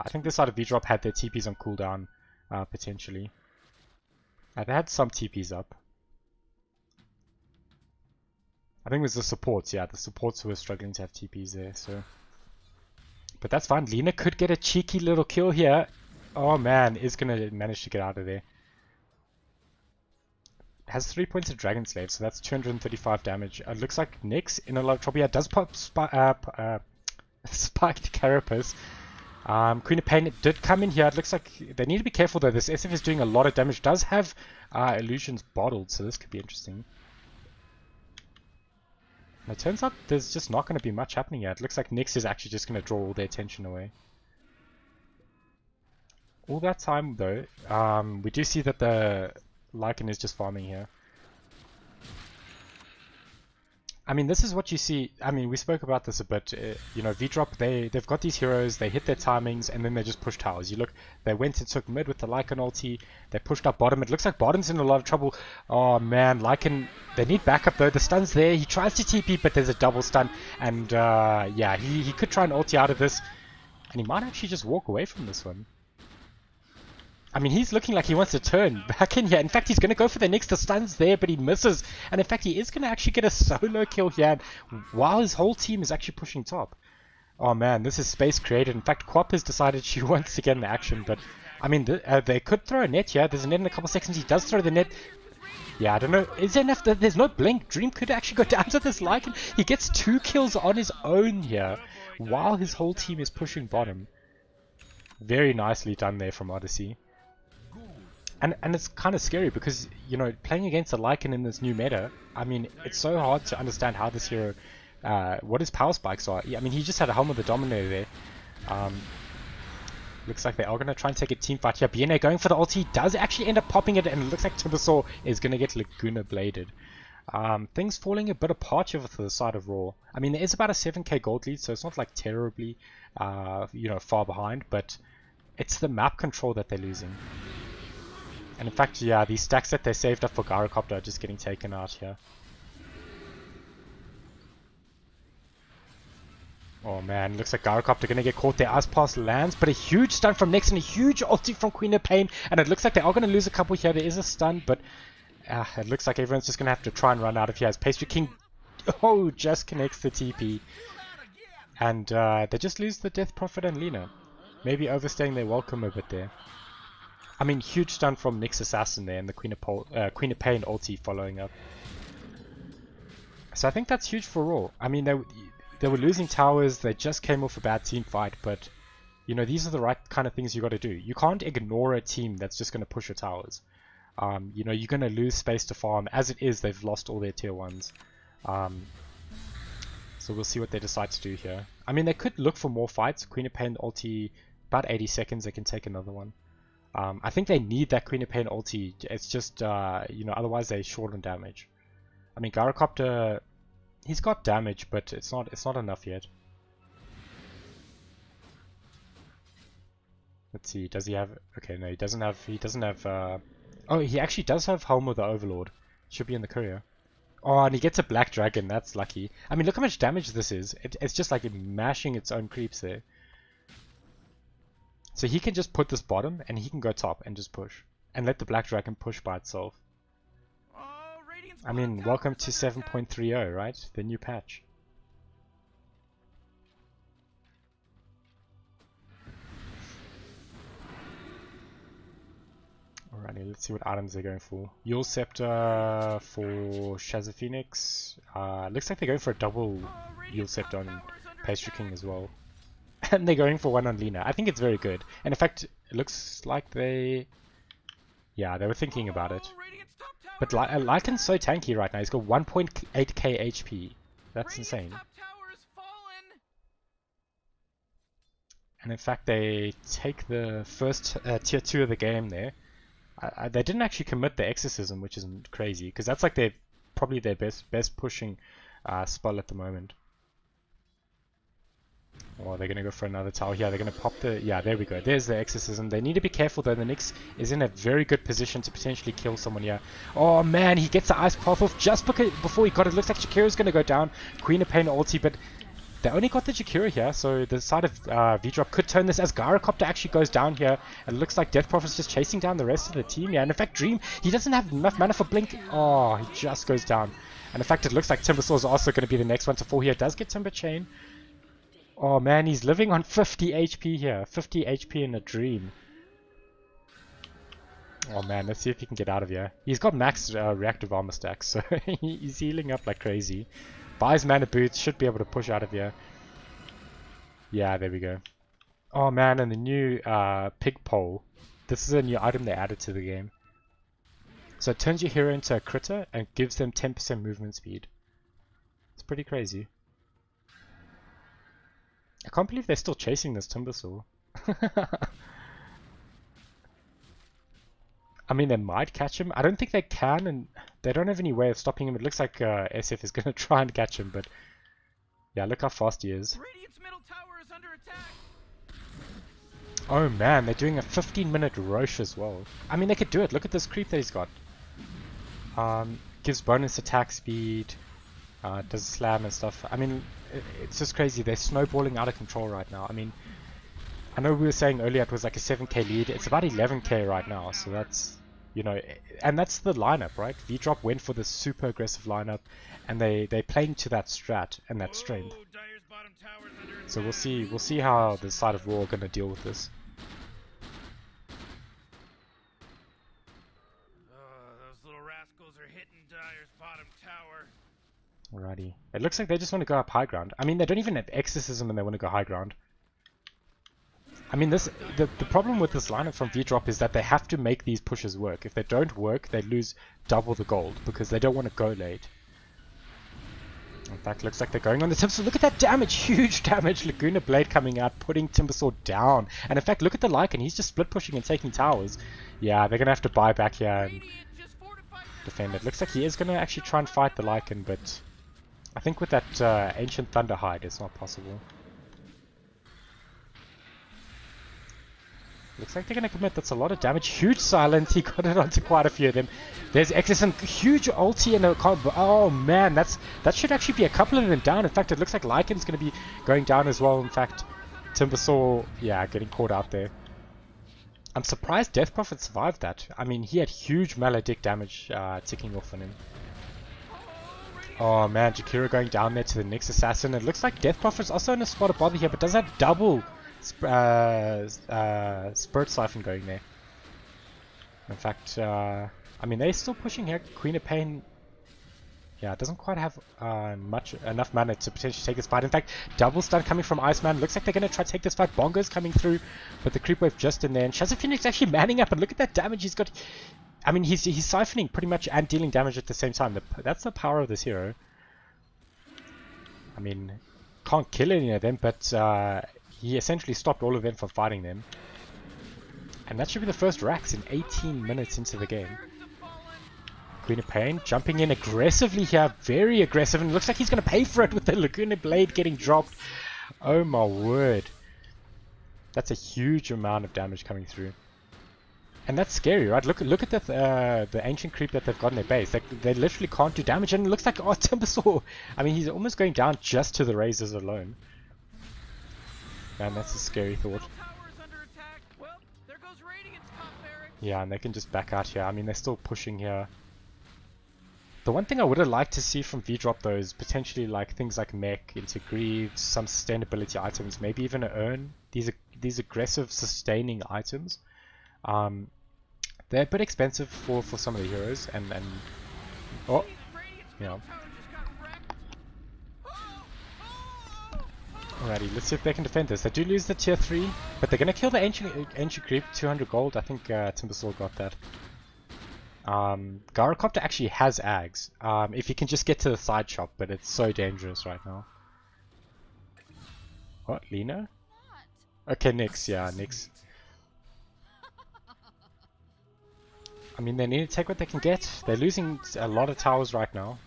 think this side of Vdrop had their TPs on cooldown, potentially. They had some TPs up. I think it was the supports, yeah, the supports who were struggling to have TPs there, so. But that's fine. Lina could get a cheeky little kill here. Oh man, is gonna manage to get out of there. Has 3 points of Dragon Slave, so that's 235 damage. It looks like Nyx in a lot of trouble. Yeah, does pop spiked Carapace. Queen of Pain did come in here. It looks like they need to be careful though. This SF is doing a lot of damage. Does have illusions bottled, so this could be interesting. And it turns out there's just not going to be much happening here. It looks like Nyx is actually just going to draw all their attention away. All that time though, we do see that the Lycan is just farming here. I mean, this is what you see. I mean, we spoke about this a bit. You know, Vdrop, they've got these heroes, they hit their timings, and then they just push towers. You look, they went and took mid with the Lycan ulti. They pushed up bottom. It looks like bottom's in a lot of trouble. Oh man, Lycan, they need backup though. The stun's there. He tries to TP, but there's a double stun. And yeah, he could try and ulti out of this. And he might actually just walk away from this one. I mean, he's looking like he wants to turn back in here. In fact, he's going to go for the next. The stun's there, but he misses. And in fact, he is going to actually get a solo kill here while his whole team is actually pushing top. Oh man, this is space created. In fact, Quap has decided she wants to get in the action. But, I mean, they could throw a net here. There's a net in a couple seconds. He does throw the net. Yeah, I don't know. Is there enough? There's no blink. Dream could actually go down to this Lycan. He gets 2 kills on his own here while his whole team is pushing bottom. Very nicely done there from Odyssey. And it's kind of scary because, you know, playing against a Lycan in this new meta, I mean, it's so hard to understand how this hero, what his power spikes are. I mean, he just had a Helm of the Dominator there. Looks like they are going to try and take a team fight here. BNA going for the ulti, does actually end up popping it, and it looks like Timbersaw is going to get Laguna Bladed. Things falling a bit apart here for the side of Raw. I mean, there is about a 7k gold lead, so it's not like terribly, you know, far behind, but it's the map control that they're losing. And in fact, yeah, these stacks that they saved up for Gyrocopter are just getting taken out here. Oh man, looks like Gyrocopter gonna get caught there as pass lands, but a huge stun from Nyx and a huge ulti from Queen of Pain, and it looks like they are gonna lose a couple here. There is a stun, but it looks like everyone's just gonna have to try and run out of here as Pastry King just connects the TP. And they just lose the Death Prophet and Lina. Maybe overstaying their welcome a bit there. I mean, huge stun from Nyx Assassin there, and the Queen of Pain ulti following up. So I think that's huge for Raw. I mean, they were losing towers, they just came off a bad team fight, but, you know, these are the right kind of things you got to do. You can't ignore a team that's just going to push your towers. You know, you're going to lose space to farm. As it is, they've lost all their tier 1s. So we'll see what they decide to do here. I mean, they could look for more fights. Queen of Pain ulti, about 80 seconds, they can take another one. I think they need that Queen of Pain ulti. It's just, you know, otherwise they're short on damage. I mean, Gyrocopter, he's got damage, but it's not enough yet. Let's see, does he have, okay, no, he doesn't have, oh, he actually does have Helm of the Overlord. Should be in the courier. Oh, and he gets a Black Dragon, that's lucky. I mean, look how much damage this is. It's just like mashing its own creeps there. So he can just put this bottom, and he can go top and just push. And let the Black Dragon push by itself. I mean, welcome to 7.30, right? The new patch. Alright, Alrighty, let's see what items they're going for. Yule Scepter for Shazza Phoenix. Looks like they're going for a double Yule Scepter on Pastry King as well. And they're going for one on Lena. I think it's very good. And in fact, it looks like they... Yeah, they were thinking about it. But Lycan's so tanky right now. He's got 1.8k HP. That's insane. And in fact, they take the first tier 2 of the game there. They didn't actually commit the Exorcism, which is crazy, because that's like probably their best pushing spell at the moment. Oh, they're going to go for another tower here. They're going to pop the... Yeah, there we go. There's the Exorcism. They need to be careful, though. The Nyx is in a very good position to potentially kill someone here. Oh, man. He gets the Ice Path off just before he got it. Looks like Jakira's going to go down. Queen of Pain ulti, but they only got the Jakira here, so the side of Vdrxp could turn this as Gyrocopter actually goes down here. And it looks like Death Prophet's just chasing down the rest of the team. Yeah, and in fact, Dream, he doesn't have enough mana for Blink. Oh, he just goes down. And in fact, it looks like Timbersaw is also going to be the next one to fall here. Does get Timber Chain. Oh man, he's living on 50 HP here. 50 HP in a Dream. Oh man, let's see if he can get out of here. He's got max reactive armor stacks, so he's healing up like crazy. Buys mana boots, should be able to push out of here. Yeah, there we go. Oh man, and the new pig pole. This is a new item they added to the game. So it turns your hero into a critter and gives them 10% movement speed. It's pretty crazy. I can't believe they're still chasing this Timbersaw. I mean, they might catch him. I don't think they can, and they don't have any way of stopping him. It looks like SF is going to try and catch him, but yeah, look how fast he is. Radiant's middle tower is under attack. Oh man, they're doing a 15-minute Roche as well. I mean, they could do it. Look at this creep that he's got. Gives bonus attack speed, does slam and stuff. I mean, it's just crazy. They're snowballing out of control right now. I mean, I know we were saying earlier it was like a 7k lead. It's about 11k right now, so that's, you know, and that's the lineup, right? Vdrxp went for this super aggressive lineup, and they're playing to that strat and that strength. So we'll see how the side of Raw are gonna deal with this. Those little rascals are hitting Dire's bottom tower. Alrighty. It looks like they just want to go up high ground. I mean, they don't even have Exorcism and they want to go high ground. I mean, the problem with this lineup from Vdrxp is that they have to make these pushes work. If they don't work, they lose double the gold because they don't want to go late. In fact, looks like they're going on the Timbersaw. Look at that damage! Huge damage! Laguna Blade coming out, putting Timbersaw down. And in fact, look at the Lycan. He's just split pushing and taking towers. Yeah, they're going to have to buy back here and defend it. Looks like he is going to actually try and fight the Lycan, but I think with that Ancient Thunderhide, it's not possible. Looks like they're going to commit. That's a lot of damage. Huge silence. He got it onto quite a few of them. There's Exorcism. Huge ulti and a combo. Oh man, that should actually be a couple of them down. In fact, it looks like Lycan's going to be going down as well. In fact, Timbersaw, yeah, getting caught out there. I'm surprised Death Prophet survived that. I mean, he had huge Maledict damage ticking off on him. Oh man, Jakira going down there to the Nyx Assassin. It looks like Death Prophet's also in a spot of bother here, but does that double Spirit Siphon going there. In fact, I mean, they're still pushing here. Queen of Pain, yeah, doesn't quite have enough mana to potentially take this fight. In fact, double stun coming from Iceman. Looks like they're going to try to take this fight. Bongo's coming through, but the creep wave just in there. And Shazza Phoenix actually manning up, and look at that damage he's got. I mean, he's siphoning pretty much and dealing damage at the same time. That's the power of this hero. I mean, can't kill any of them, but he essentially stopped all of them from fighting them. And that should be the first Rax in 18 minutes into the game. Queen of Pain jumping in aggressively here, very aggressive, and it looks like he's going to pay for it with the Laguna Blade getting dropped. Oh my word. That's a huge amount of damage coming through. And that's scary, right? Look at the ancient creep that they've got in their base. They literally can't do damage, and it looks like, oh, Timbersaw. I mean, he's almost going down just to the razors alone. Man, that's a scary thought. Yeah, and they can just back out here. I mean, they're still pushing here. The one thing I would have liked to see from Vdrxp though is potentially like things like mech into greaves, some sustainability items, maybe even an urn. These aggressive sustaining items. they're a bit expensive for some of the heroes, and oh, you know. Alrighty, let's see if they can defend this. They do lose the tier 3, but they're gonna kill the ancient creep. 200 gold. I think Timbersaw got that. Gyrocopter actually has Ags. If you can just get to the side shop, but it's so dangerous right now. What, Lena? Okay, Nyx, yeah, Nyx. I mean, they need to take what they can get. They're losing a lot of towers right now.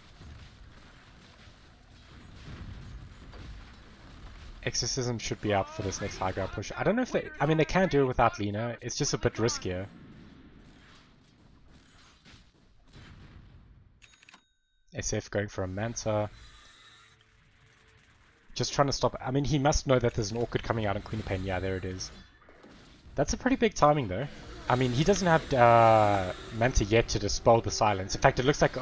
Exorcism should be up for this next high ground push. I don't know if they... I mean, they can do it without Lena. It's just a bit riskier. SF going for a Manta. Just trying to stop... I mean, he must know that there's an Orchid coming out in Queen of Pain. Yeah, there it is. That's a pretty big timing, though. I mean, he doesn't have Manta yet to dispel the silence. In fact, it looks like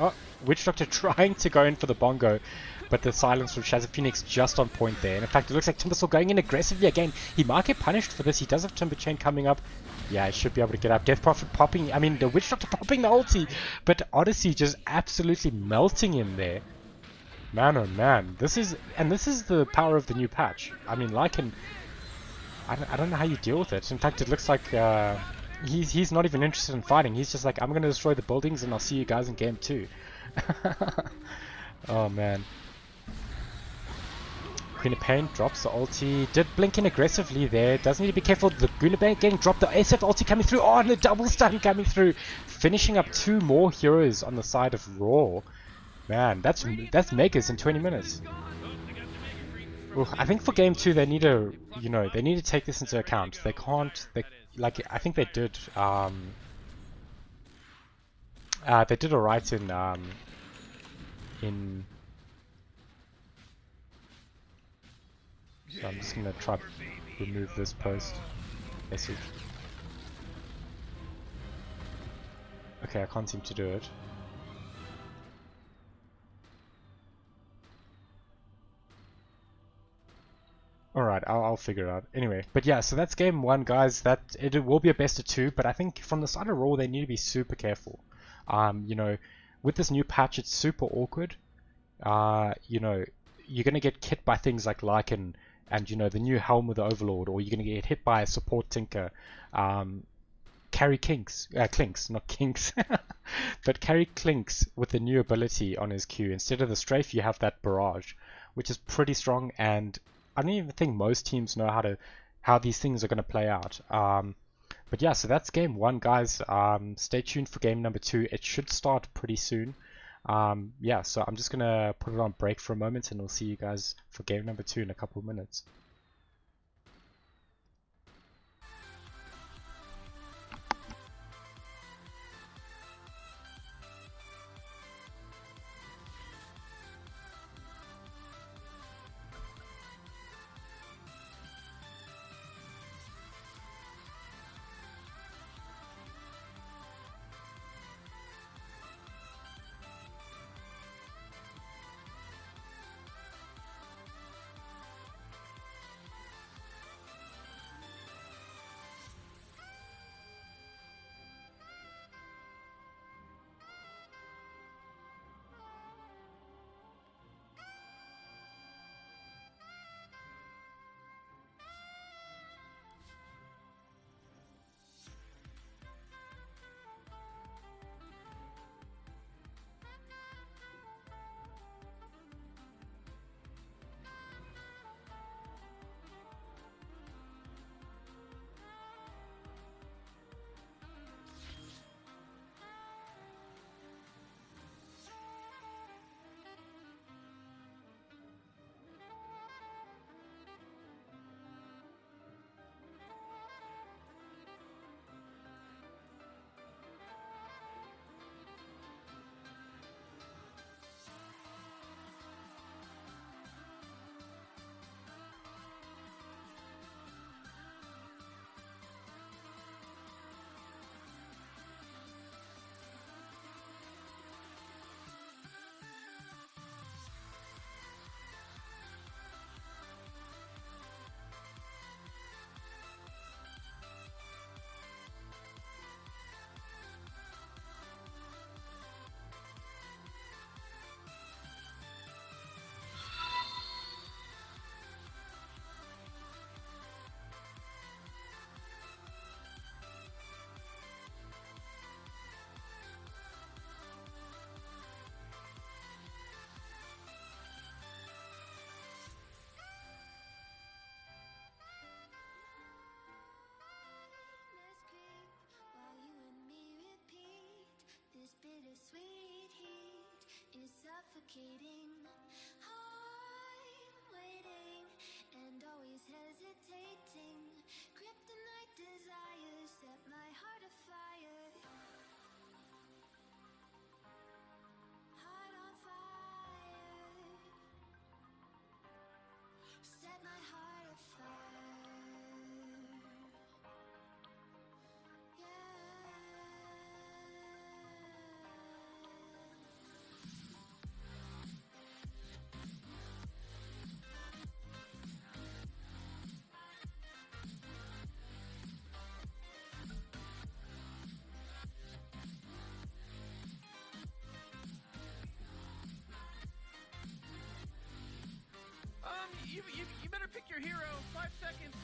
Witch Doctor trying to go in for the bongo, but the silence from Shazza Phoenix just on point there. And in fact, it looks like Timbersaw going in aggressively again. He might get punished for this. He does have Timber Chain coming up. Yeah, he should be able to get up. Death Prophet popping. I mean, the Witch Doctor popping the ulti, but Odyssey just absolutely melting him there. Man, oh man, this is the power of the new patch. I mean, Lycan, I don't know how you deal with it. In fact, it looks like he's not even interested in fighting. He's just like, I'm gonna destroy the buildings and I'll see you guys in game 2. Oh man. Queen of Pain drops the ulti. Did blink in aggressively there. Does need to be careful. The Gunabank getting dropped. The SF ulti coming through. Oh, and the double stun coming through. Finishing up 2 more heroes on the side of Raw. Man, that's megas in 20 minutes. Ooh, I think for game 2 they need to, they need to take this into account. They can't, I think they did, they did alright in, so I'm just gonna try to remove this post message. Okay, I can't seem to do it. Alright, I'll figure it out. Anyway, but yeah, so that's game 1, guys. It will be a best of 2, but I think from the side of Raw, they need to be super careful. With this new patch, it's super awkward. You're gonna get hit by things like Lycan and the new Helm of the Overlord, or you're gonna get hit by a support Tinker. Carry Clinks, not Kinks, but carry Clinks with the new ability on his Q. Instead of the Strafe, you have that Barrage, which is pretty strong, and I don't even think most teams know how these things are going to play out. But yeah, so that's game 1, guys. Stay tuned for game number 2. It should start pretty soon. Yeah, so I'm just going to put it on break for a moment, and we'll see you guys for game number 2 in a couple of minutes. suffocating. I'm waiting and always hesitating. Kryptonite desires set my heart afire. Heart on fire. Set my heart afire. You better pick your hero. 5 seconds.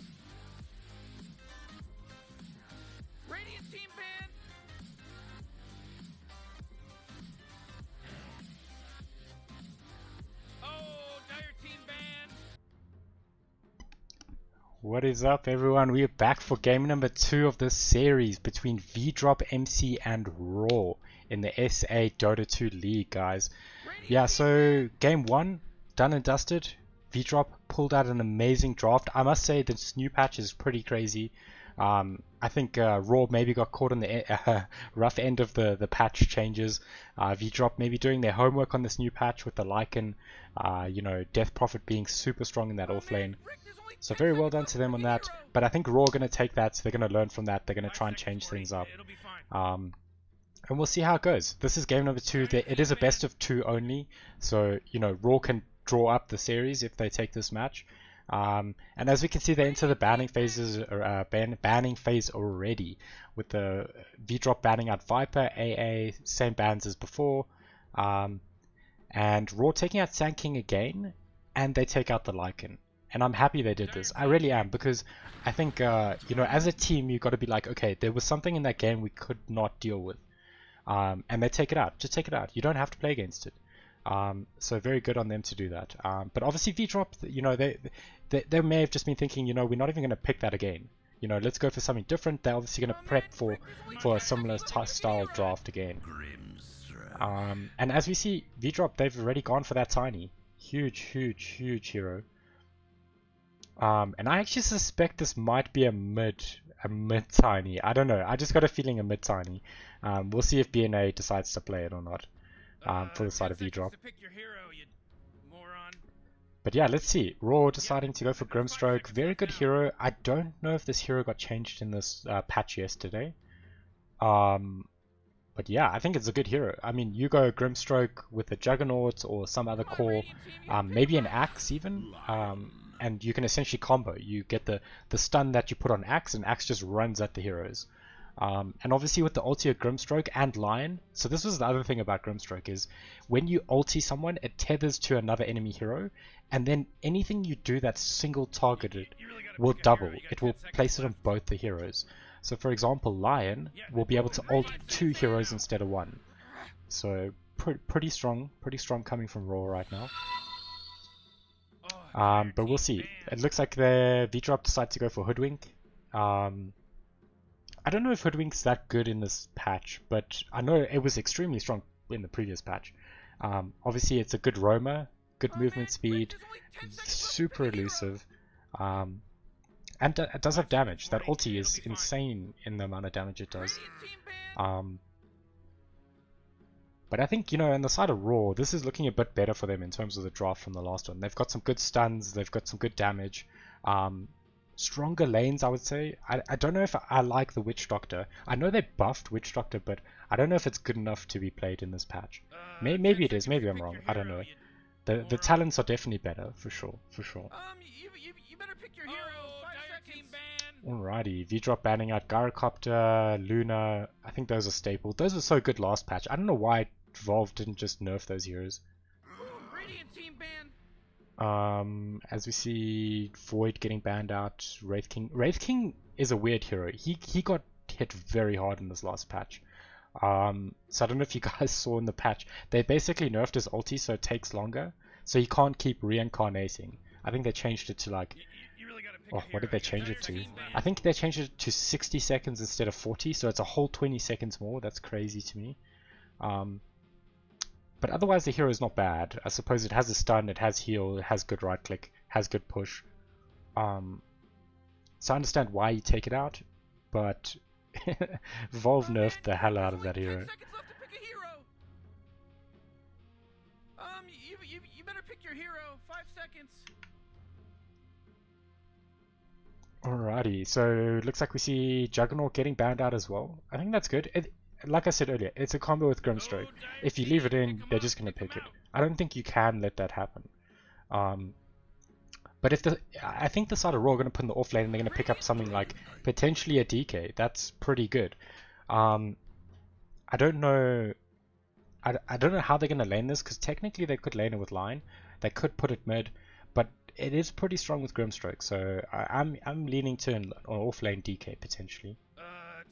Radiant team band. Oh, Dire team band. What is up, everyone? We are back for game number 2 of this series between Vdrxp and Raw in the SA Dota 2 League, guys. Yeah, so game 1, done and dusted. Vdrop pulled out an amazing draft. I must say this new patch is pretty crazy. I think Raw maybe got caught on the rough end of the patch changes. Vdrop maybe doing their homework on this new patch with the Lycan, Death Prophet being super strong in that off lane. So very well done to them on that. But I think Raw are going to take that, so they're going to learn from that. They're going to try and change things up. And we'll see how it goes. This is game number 2. It is a best of 2 only. So, Raw can draw up the series if they take this match. And as we can see, they enter the banning phase already, with the Vdrop banning out Viper, AA, same bans as before, and Raw taking out Sand King again, and they take out the Lycan. And I'm happy they did this. I really am, because I think as a team you've got to be like, okay, there was something in that game we could not deal with, and they take it out. Just take it out. You don't have to play against it. So very good on them to do that. But obviously Vdrop, they may have just been thinking, we're not even going to pick that again. Let's go for something different. They're obviously going to prep for a similar style draft again. And as we see, Vdrop, they've already gone for that Tiny. Huge hero. And I actually suspect this might be a mid Tiny. I don't know. I just got a feeling a mid Tiny. We'll see if BNA decides to play it or not. For the side of Vdrop. But yeah, let's see. Raw deciding to go for Grimstroke. Very good hero. I don't know if this hero got changed in this patch yesterday. But yeah, I think it's a good hero. I mean, you go Grimstroke with a Juggernaut or some other core, maybe an Axe even, and you can essentially combo. You get the stun that you put on Axe, and Axe just runs at the heroes. And obviously with the ulti of Grimstroke and Lion, so this was the other thing about Grimstroke, is when you ulti someone, it tethers to another enemy hero, and then anything you do that's single targeted will double. It will place it on both the heroes. So for example, Lion will be able to ult 2 heroes instead of 1. So pretty strong coming from Raw right now. But we'll see. It looks like the Vdrop decide to go for Hoodwink. I don't know if Hoodwink's that good in this patch, but I know it was extremely strong in the previous patch. Obviously it's a good roamer, good movement speed, super elusive, and it does have damage. That ulti is insane in the amount of damage it does. But I think, on the side of Raw, this is looking a bit better for them in terms of the draft from the last one. They've got some good stuns, they've got some good damage. Stronger lanes, I would say. I don't know if I like the Witch Doctor. I know they buffed Witch Doctor, but I don't know if it's good enough to be played in this patch. Maybe it is, maybe I'm wrong. I don't know. The talents are definitely better, for sure. You better pick your hero. 5 seconds. Alrighty, Vdrop banning out Gyrocopter, Luna. I think those are staple. Those were so good last patch. I don't know why Valve didn't just nerf those heroes. Radiant team ban. As we see Void getting banned out, Wraith King. Wraith King is a weird hero. He got hit very hard in this last patch. So I don't know if you guys saw in the patch, they basically nerfed his ulti so it takes longer, so he can't keep reincarnating. I think they changed it to like, what did they change it to? I think they changed it to 60 seconds instead of 40, so it's a whole 20 seconds more. That's crazy to me. But otherwise the hero is not bad. I suppose it has a stun, it has heal, it has good right click, has good push. So I understand why you take it out, but Valve Oh, nerfed man, the hell there's out of only that 10 hero. seconds left to pick a hero. You better pick your hero. 5 seconds. Alrighty, so it looks like we see Juggernaut getting banned out as well. I think that's good. Like I said earlier, it's a combo with Grimstroke. Go, Dire If you leave it Team, in, pick 'em they're up, just going to pick 'em pick it. out. I don't think you can let that happen. But I think the side of Raw are going to put in the off lane and they're going to pick up something like potentially a DK. That's pretty good. I don't know. I don't know how they're going to lane this because technically they could lane it with line. They could put it mid, but it is pretty strong with Grimstroke. So I'm leaning to an off lane DK potentially.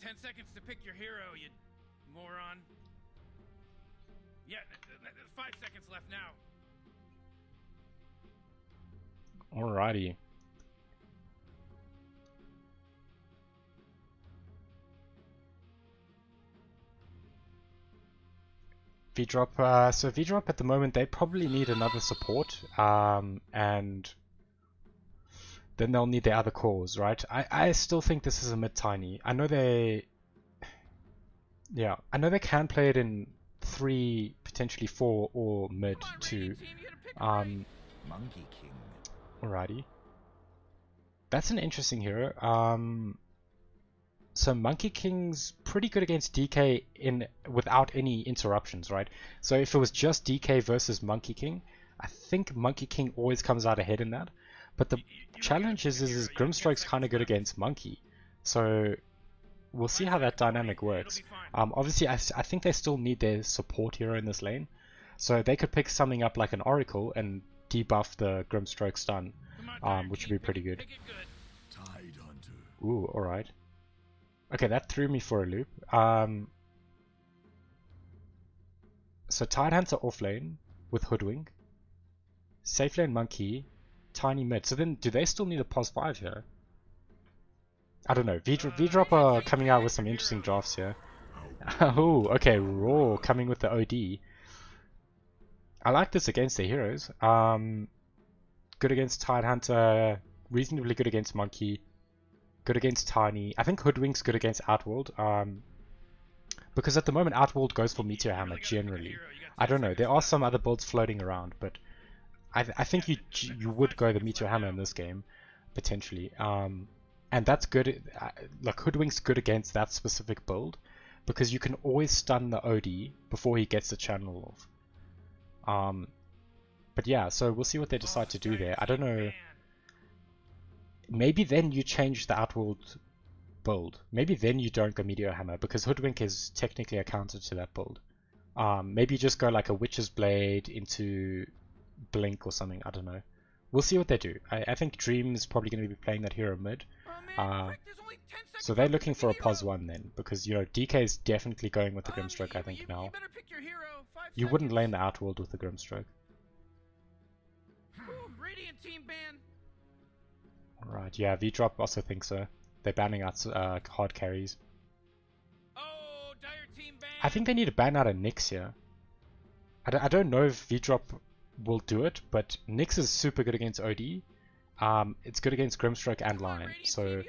10 seconds to pick your hero, you moron. Yeah, 5 seconds left now. Alrighty. Vdrop, so Vdrop at the moment they probably need another support, and then they'll need their other cores, right? I still think this is a mid tiny. I know they can play it in 3, potentially 4 or mid Come on, 2. Radiant Team, you gotta pick 'em right. Monkey King. Alrighty. That's an interesting hero. So Monkey King's pretty good against DK without any interruptions, right? So if it was just DK versus Monkey King, I think Monkey King always comes out ahead in that. But the challenge is Grimstroke's kind of good against Monkey. So we'll see how that dynamic works. Obviously, I think they still need their support hero in this lane. So they could pick something up like an Oracle and debuff the Grimstroke stun, which would be pretty good. Tide Hunter. Ooh, alright. Okay, that threw me for a loop. So Tidehunter off lane with Hoodwink. Safe lane Monkey. Tiny mid. So then, do they still need a pos 5 here? I don't know. Vdrop are coming out with some interesting drafts here. Oh, okay. Raw coming with the OD. I like this against the heroes. Good against Tidehunter. Reasonably good against Monkey. Good against Tiny. I think Hoodwink's good against Outworld. Because at the moment Outworld goes for Meteor Hammer generally. I don't know. There are some other builds floating around, but I think you would go the Meteor Hammer in this game potentially. And that's good. Like Hoodwink's good against that specific build because you can always stun the OD before he gets the channel off. But yeah, so we'll see what they decide to do there. I don't know. Maybe then you change the Outworld build. Maybe then you don't go Meteor Hammer because Hoodwink is technically a counter to that build. Maybe you just go like a Witch's Blade into Blink or something. I don't know. We'll see what they do. I think Dream is probably going to be playing that hero mid. So they're looking for a pos 1 then because, you know, DK is definitely going with the Grimstroke, I think, now. You wouldn't lane the Outworld with the Grimstroke. Radiant Team ban. Right, yeah, Vdrop also thinks so. They're banning out hard carries. Oh, Dire Team ban. I think they need to ban out a Nyx here. I don't know if Vdrop will do it, but Nyx is super good against OD. It's good against Grimstroke and Lion, so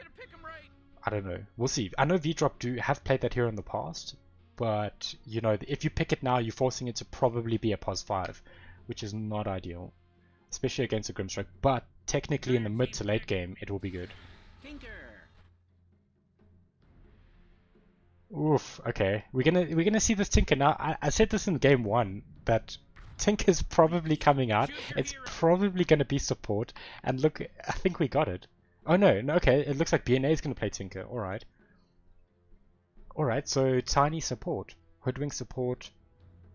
I don't know. We'll see. I know Vdrop have played that hero in the past, but you know, if you pick it now, you're forcing it to probably be a pos 5, which is not ideal, especially against a Grimstroke. But technically, in the mid to late game, it will be good. Tinker. Oof. Okay, we're gonna see this Tinker now. I said this in game 1 that Tinker's probably coming out. It's probably gonna be support, and look, I think we got it. Oh no, okay, it looks like BNA is gonna play Tinker. All right. All right. So Tiny support, Hoodwink support,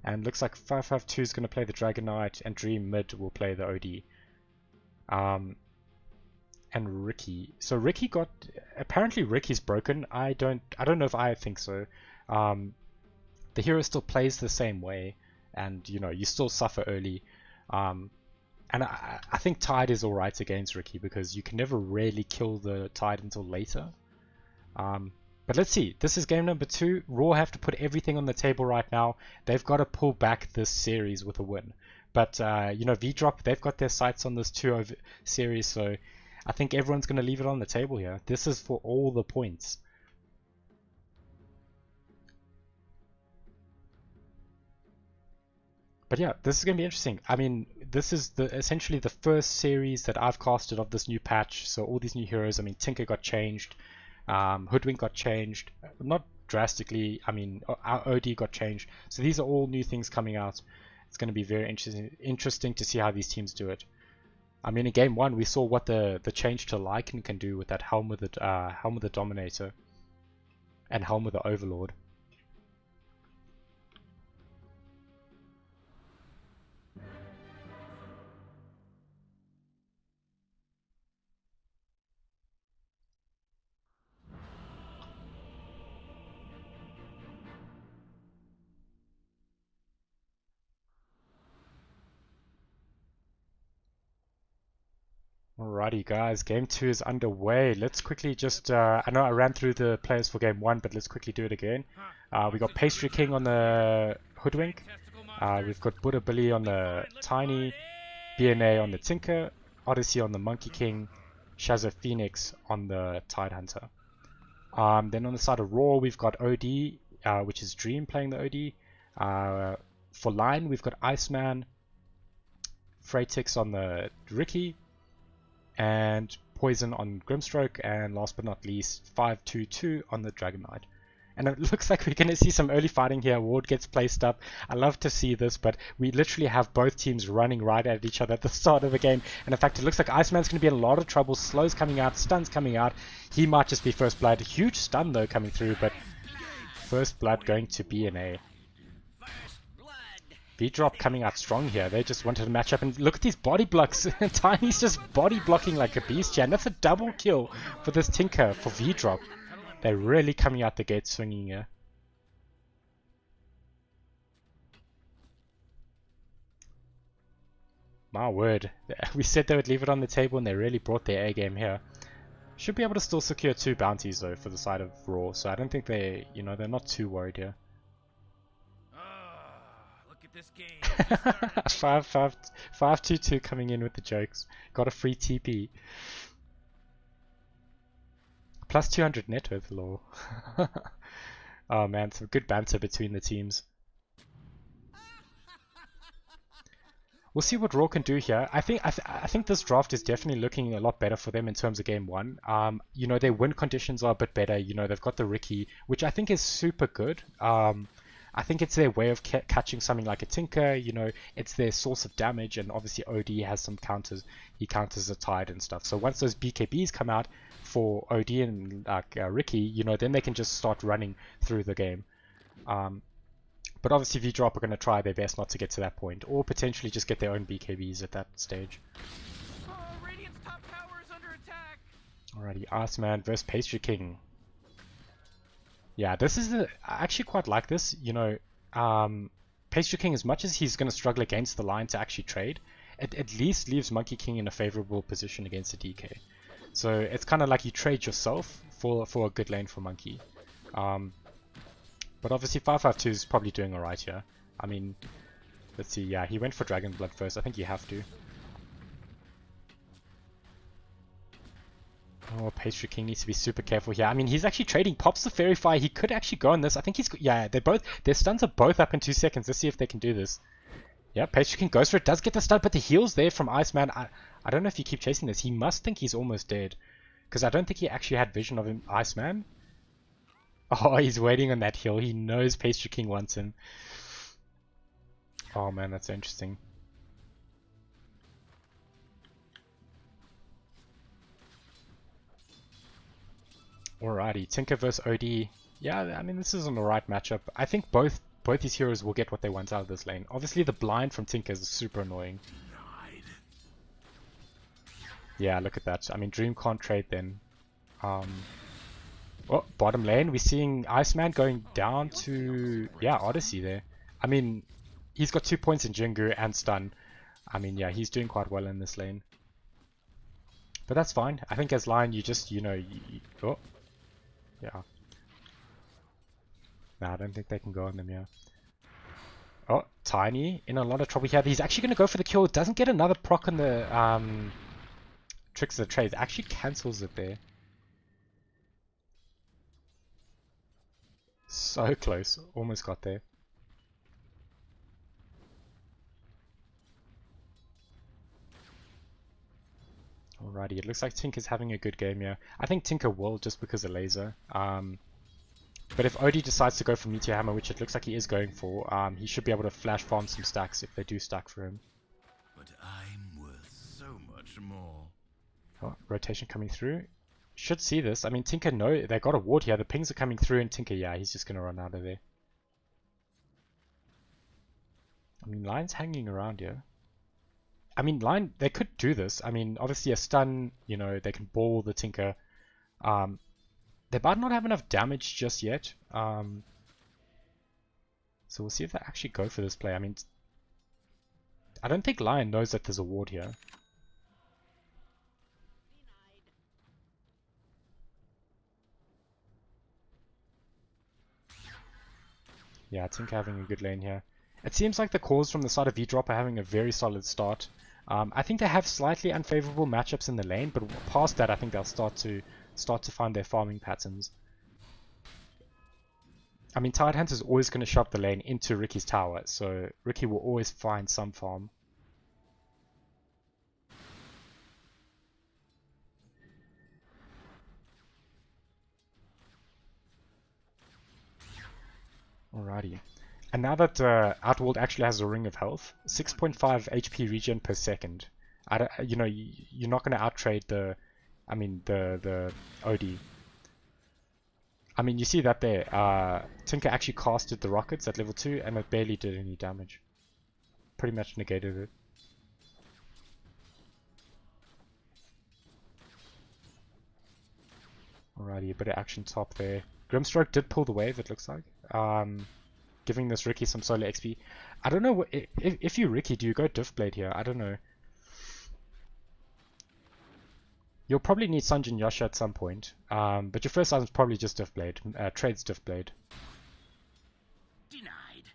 and looks like 552 is gonna play the Dragon Knight, and Dream mid will play the OD. And Ricky. So Ricky apparently Ricky's broken. I don't know if I think so. The hero still plays the same way, and you know, you still suffer early. And I think Tide is alright against Ricky because you can never really kill the Tide until later. But let's see. This is game number 2. Raw have to put everything on the table right now. They've got to pull back this series with a win. But, you know, Vdrop, they've got their sights on this 2-0 series, so I think everyone's going to leave it on the table here. This is for all the points. But yeah, this is going to be interesting. I mean, this is essentially the first series that I've casted of this new patch. So all these new heroes, I mean, Tinker got changed. Hoodwink got changed. Not drastically, I mean, our OD got changed. So these are all new things coming out. It's going to be very interesting to see how these teams do it. I mean, in game 1, we saw what the change to Lycan can do with that helm with the Dominator and helm with the Overlord. Alrighty guys, game 2 is underway. Let's quickly just, I know I ran through the players for game 1, but let's quickly do it again. We got Pastry King on the Hoodwink, we've got Buddha Billy on the Tiny, BNA on the Tinker, Odyssey on the Monkey King, Shazo Phoenix on the Tide Hunter. Then on the side of Raw, we've got OD, which is Dream playing the OD. For Line, we've got Iceman, Freitix on the Ricky, and Poison on Grimstroke, and last but not least 522 on the Dragon Knight. And it looks like we're going to see some early fighting here. Ward gets placed up. I love to see this, but we literally have both teams running right at each other at the start of the game. And in fact, it looks like Iceman's going to be in a lot of trouble. Slow's coming out, stun's coming out. He might just be first blood. Huge stun though coming through, but first blood going to BNA. Vdrop coming out strong here. They just wanted to match up, and look at these body blocks. Tiny's just body blocking like a beast here, and that's a double kill for this Tinker for Vdrop. They're really coming out the gate swinging here. My word, we said they would leave it on the table, and they really brought their A game here. Should be able to still secure 2 bounties though for the side of Raw, so I don't think they, you know, they're not too worried here. This game 5-2-2 coming in with the jokes. Got a free TP. Plus 200 net worth, lol. Oh man, some good banter between the teams. We'll see what Raw can do here. I think this draft is definitely looking a lot better for them in terms of game 1. You know, their win conditions are a bit better. You know, they've got the Ricky, which I think is super good. I think it's their way of catching something like a Tinker, you know, it's their source of damage, and obviously OD has some counters, he counters the Tide and stuff. So once those BKBs come out for OD and Ricky, you know, then they can just start running through the game. But obviously Vdrop are going to try their best not to get to that point, or potentially just get their own BKBs at that stage. Radiant's top tower is under attack. Alrighty, Iceman versus Pastry King. Yeah, this is I actually quite like this. You know, Pastry King, as much as he's going to struggle against the line to actually trade, it at least leaves Monkey King in a favorable position against the DK. So it's kind of like you trade yourself for a good lane for Monkey. But obviously 552 is probably doing alright here. I mean, let's see, yeah, he went for Dragon Blood first. I think you have to. Oh, Pastry King needs to be super careful here. I mean, he's actually trading. Pops the Fairy Fire. He could actually go on this. I think he's... Yeah, their stuns are both up in 2 seconds. Let's see if they can do this. Yeah, Pastry King goes for it. Does get the stun, but the heals there from Iceman. I don't know if you keep chasing this. He must think he's almost dead, because I don't think he actually had vision of him. Iceman? Oh, he's waiting on that heal. He knows Pastry King wants him. Oh man, that's interesting. Alrighty, Tinker vs OD. Yeah, I mean, this is an alright matchup. I think both these heroes will get what they want out of this lane. Obviously, the blind from Tinker is super annoying. Yeah, look at that. I mean, Dream can't trade then. Oh, bottom lane, we're seeing Iceman going down to, yeah, Odyssey there. I mean, he's got 2 points in Jingu and stun. I mean, yeah, he's doing quite well in this lane. But that's fine. I think as line, you just, you know, oh. Yeah. Nah, I don't think they can go on them here. Oh, Tiny in a lot of trouble here. He's actually going to go for the kill. Doesn't get another proc on the tricks of the trades. Actually cancels it there. So close. Almost got there. Alrighty, it looks like Tinker's having a good game here. I think Tinker will just because of laser. But if Odie decides to go for Meteor Hammer, which it looks like he is going for, he should be able to flash farm some stacks if they do stack for him. But I'm worth so much more. Oh, rotation coming through. Should see this. I mean, Tinker, no, they got a ward here. The pings are coming through, and Tinker, yeah, he's just going to run out of there. I mean, Lion's hanging around here. I mean, Lion, they could do this. I mean, obviously a stun, you know, they can ball the Tinker. They might not have enough damage just yet. So we'll see if they actually go for this play. I mean, I don't think Lion knows that there's a ward here. Yeah, Tinker having a good lane here. It seems like the cores from the side of Vdrop are having a very solid start. I think they have slightly unfavorable matchups in the lane, but past that, I think they'll start to find their farming patterns. I mean, Tidehunter's always going to shove the lane into Ricky's tower, so Ricky will always find some farm. Alrighty. And now that Outworld actually has a ring of health, 6.5 HP regen per second. You know, you're not going to outtrade the OD. I mean, you see that there. Tinker actually casted the rockets at level 2 and it barely did any damage. Pretty much negated it. Alrighty, a bit of action top there. Grimstroke did pull the wave, it looks like. Giving this Ricky some solo XP. I don't know, if you Ricky, do you go Diftblade here? I don't know. You'll probably need Sanjin Yasha at some point, but your first item is probably just Diftblade, trades Diftblade. Denied.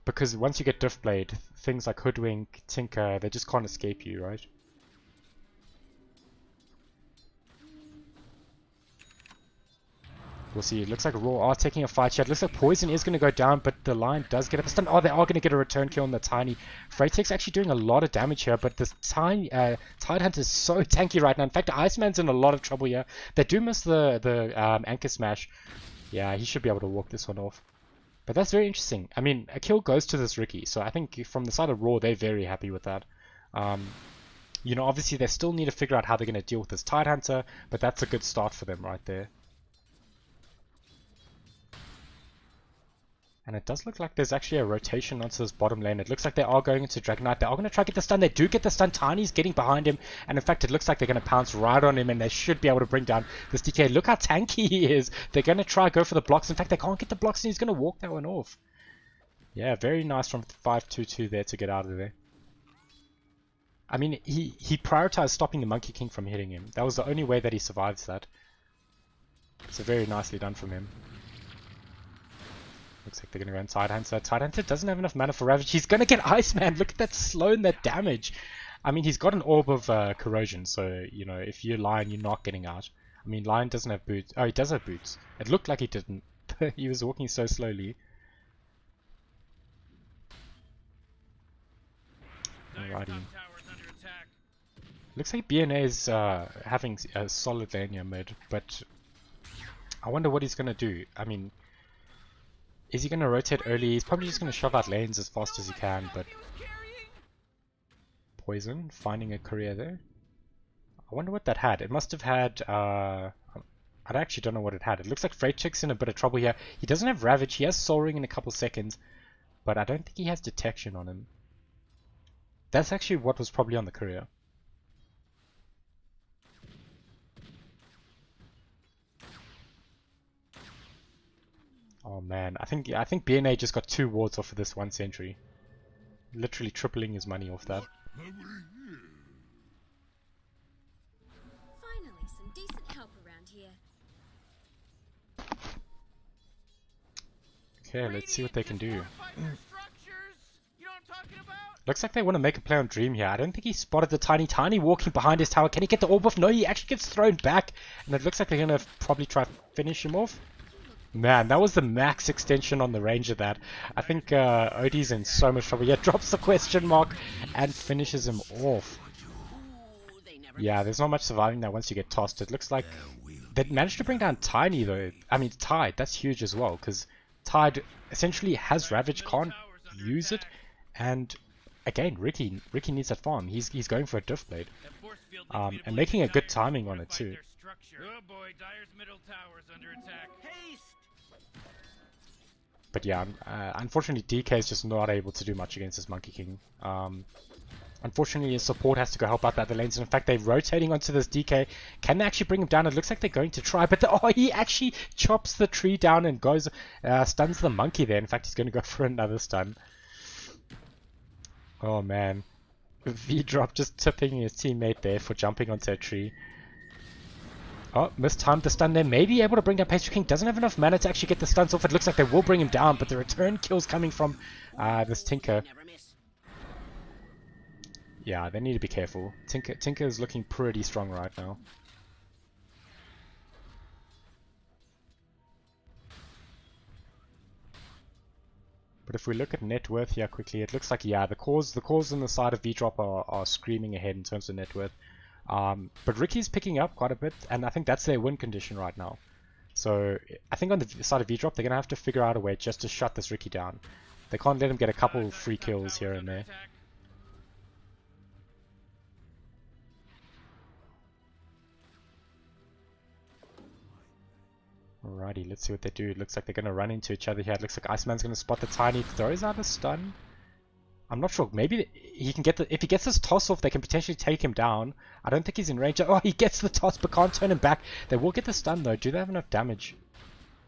Because once you get Diftblade, things like Hoodwink, Tinker, they just can't escape you, right? We'll see. It looks like Raw are taking a fight here. It looks like Poison is going to go down, but the Lion does get a stun. Oh, they are going to get a return kill on the Tiny. Freyatek's actually doing a lot of damage here, but this Tiny Tidehunter is so tanky right now. In fact, Iceman's in a lot of trouble here. They do miss the Anchor Smash. Yeah, he should be able to walk this one off. But that's very interesting. I mean, a kill goes to this Ricky, so I think from the side of Raw, they're very happy with that. You know, obviously they still need to figure out how they're going to deal with this Tidehunter, but that's a good start for them right there. And it does look like there's actually a rotation onto this bottom lane. It looks like they are going into Dragon Knight. They are going to try to get the stun. They do get the stun. Tiny's getting behind him. And in fact, it looks like they're going to pounce right on him. And they should be able to bring down this DK. Look how tanky he is. They're going to try go for the blocks. In fact, they can't get the blocks and he's going to walk that one off. Yeah, very nice from 5-2-2 there to get out of there. I mean, he prioritized stopping the Monkey King from hitting him. That was the only way that he survives that. So very nicely done from him. Looks like they're going to go in Tidehunter. Tidehunter doesn't have enough mana for Ravage. He's going to get Iceman. Look at that slow and that damage. I mean, he's got an Orb of Corrosion. So, you know, if you're Lion, you're not getting out. I mean, Lion doesn't have boots. Oh, he does have boots. It looked like he didn't. He was walking so slowly. Alrighty. Looks like BNA is having a solid lane here mid. But I wonder what he's going to do. I mean... Is he going to rotate early? He's probably just going to shove out lanes as fast as he can, but... Poison, finding a career there. I wonder what that had. It must have had... I actually don't know what it had. It looks like Freyatek's in a bit of trouble here. He doesn't have Ravage. He has Soul Ring in a couple seconds, but I don't think he has Detection on him. That's actually what was probably on the career. Oh man, I think BNA just got 2 wards off of this 1 sentry. Literally tripling his money off that. Finally, some decent help around here. Okay, let's see what they can do. Fortify their structures. You know what I'm talking about? Looks like they want to make a play on Dream here. I don't think he spotted the Tiny walking behind his tower. Can he get the orb off? No, he actually gets thrown back. And it looks like they're going to probably try to finish him off. Man, that was the max extension on the range of that. I think Odie's in so much trouble. Yeah, drops the question mark and finishes him off. Yeah, there's not much surviving that once you get tossed. It looks like they managed to bring down Tiny though. I mean, Tide, that's huge as well. Because Tide essentially has Ravage, can't use it. And again, Ricky needs that farm. He's going for a Diff Blade. And making a good timing on it too. Oh boy, Dire's middle tower's under attack. Haste! But yeah, unfortunately DK is just not able to do much against this Monkey King. Unfortunately his support has to go help out the other lanes, and in fact they're rotating onto this DK. Can they actually bring him down? It looks like they're going to try, but he actually chops the tree down and goes, stuns the monkey there. In fact, he's going to go for another stun. Oh man. Vdrxp just tipping his teammate there for jumping onto a tree. Oh, mistimed the stun there. Maybe able to bring down Pastry King. Doesn't have enough mana to actually get the stuns off. It looks like they will bring him down, but the return kill's coming from this Tinker. Yeah, they need to be careful. Tinker is looking pretty strong right now. But if we look at net worth here quickly, it looks like, yeah, the cores on the side of Vdrxp are screaming ahead in terms of net worth. But Ricky's picking up quite a bit, and I think that's their win condition right now. So I think on the side of Vdrxp, they're going to have to figure out a way just to shut this Ricky down. They can't let him get a couple free kills here and there. Alrighty, let's see what they do. It looks like they're going to run into each other here. It looks like Iceman's going to spot the Tiny, throws out a stun. I'm not sure. Maybe he can get the... If he gets this toss off, they can potentially take him down. I don't think he's in range. Oh, he gets the toss, but can't turn him back. They will get the stun, though. Do they have enough damage?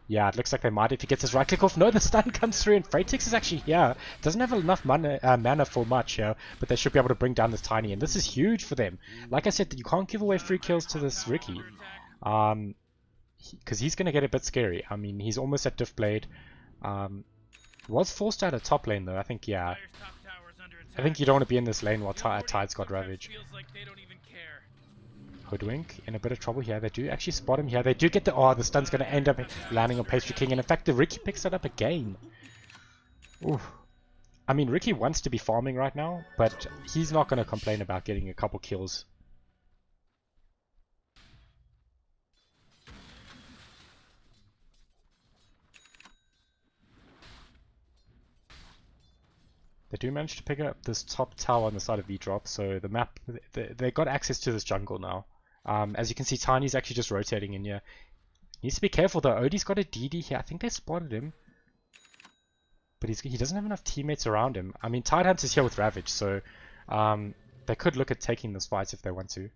Yeah, it looks like they might if he gets his right click off. No, the stun comes through, and Freitix is actually here. Doesn't have enough mana for much here, but they should be able to bring down this Tiny, and this is huge for them. Like I said, you can't give away free kills to this Ricky. Because he's going to get a bit scary. I mean, he's almost at Diff Blade. Was forced out of top lane, though. I think, yeah. I think you don't want to be in this lane while Tide's got Ravage. Hoodwink in a bit of trouble here. They do actually spot him here. They do get the... Oh, the stun's going to end up landing on Pastry King. And in fact, the Ricky picks it up again. Oof. I mean, Ricky wants to be farming right now, but he's not going to complain about getting a couple kills. They do manage to pick up this top tower on the side of Vdrxp, so the map, they got access to this jungle now. As you can see, Tiny's actually just rotating in here. Needs to be careful though. Odie's got a DD here. I think they spotted him. But he doesn't have enough teammates around him. I mean, Tidehunter's here with Ravage, so they could look at taking this fight if they want to.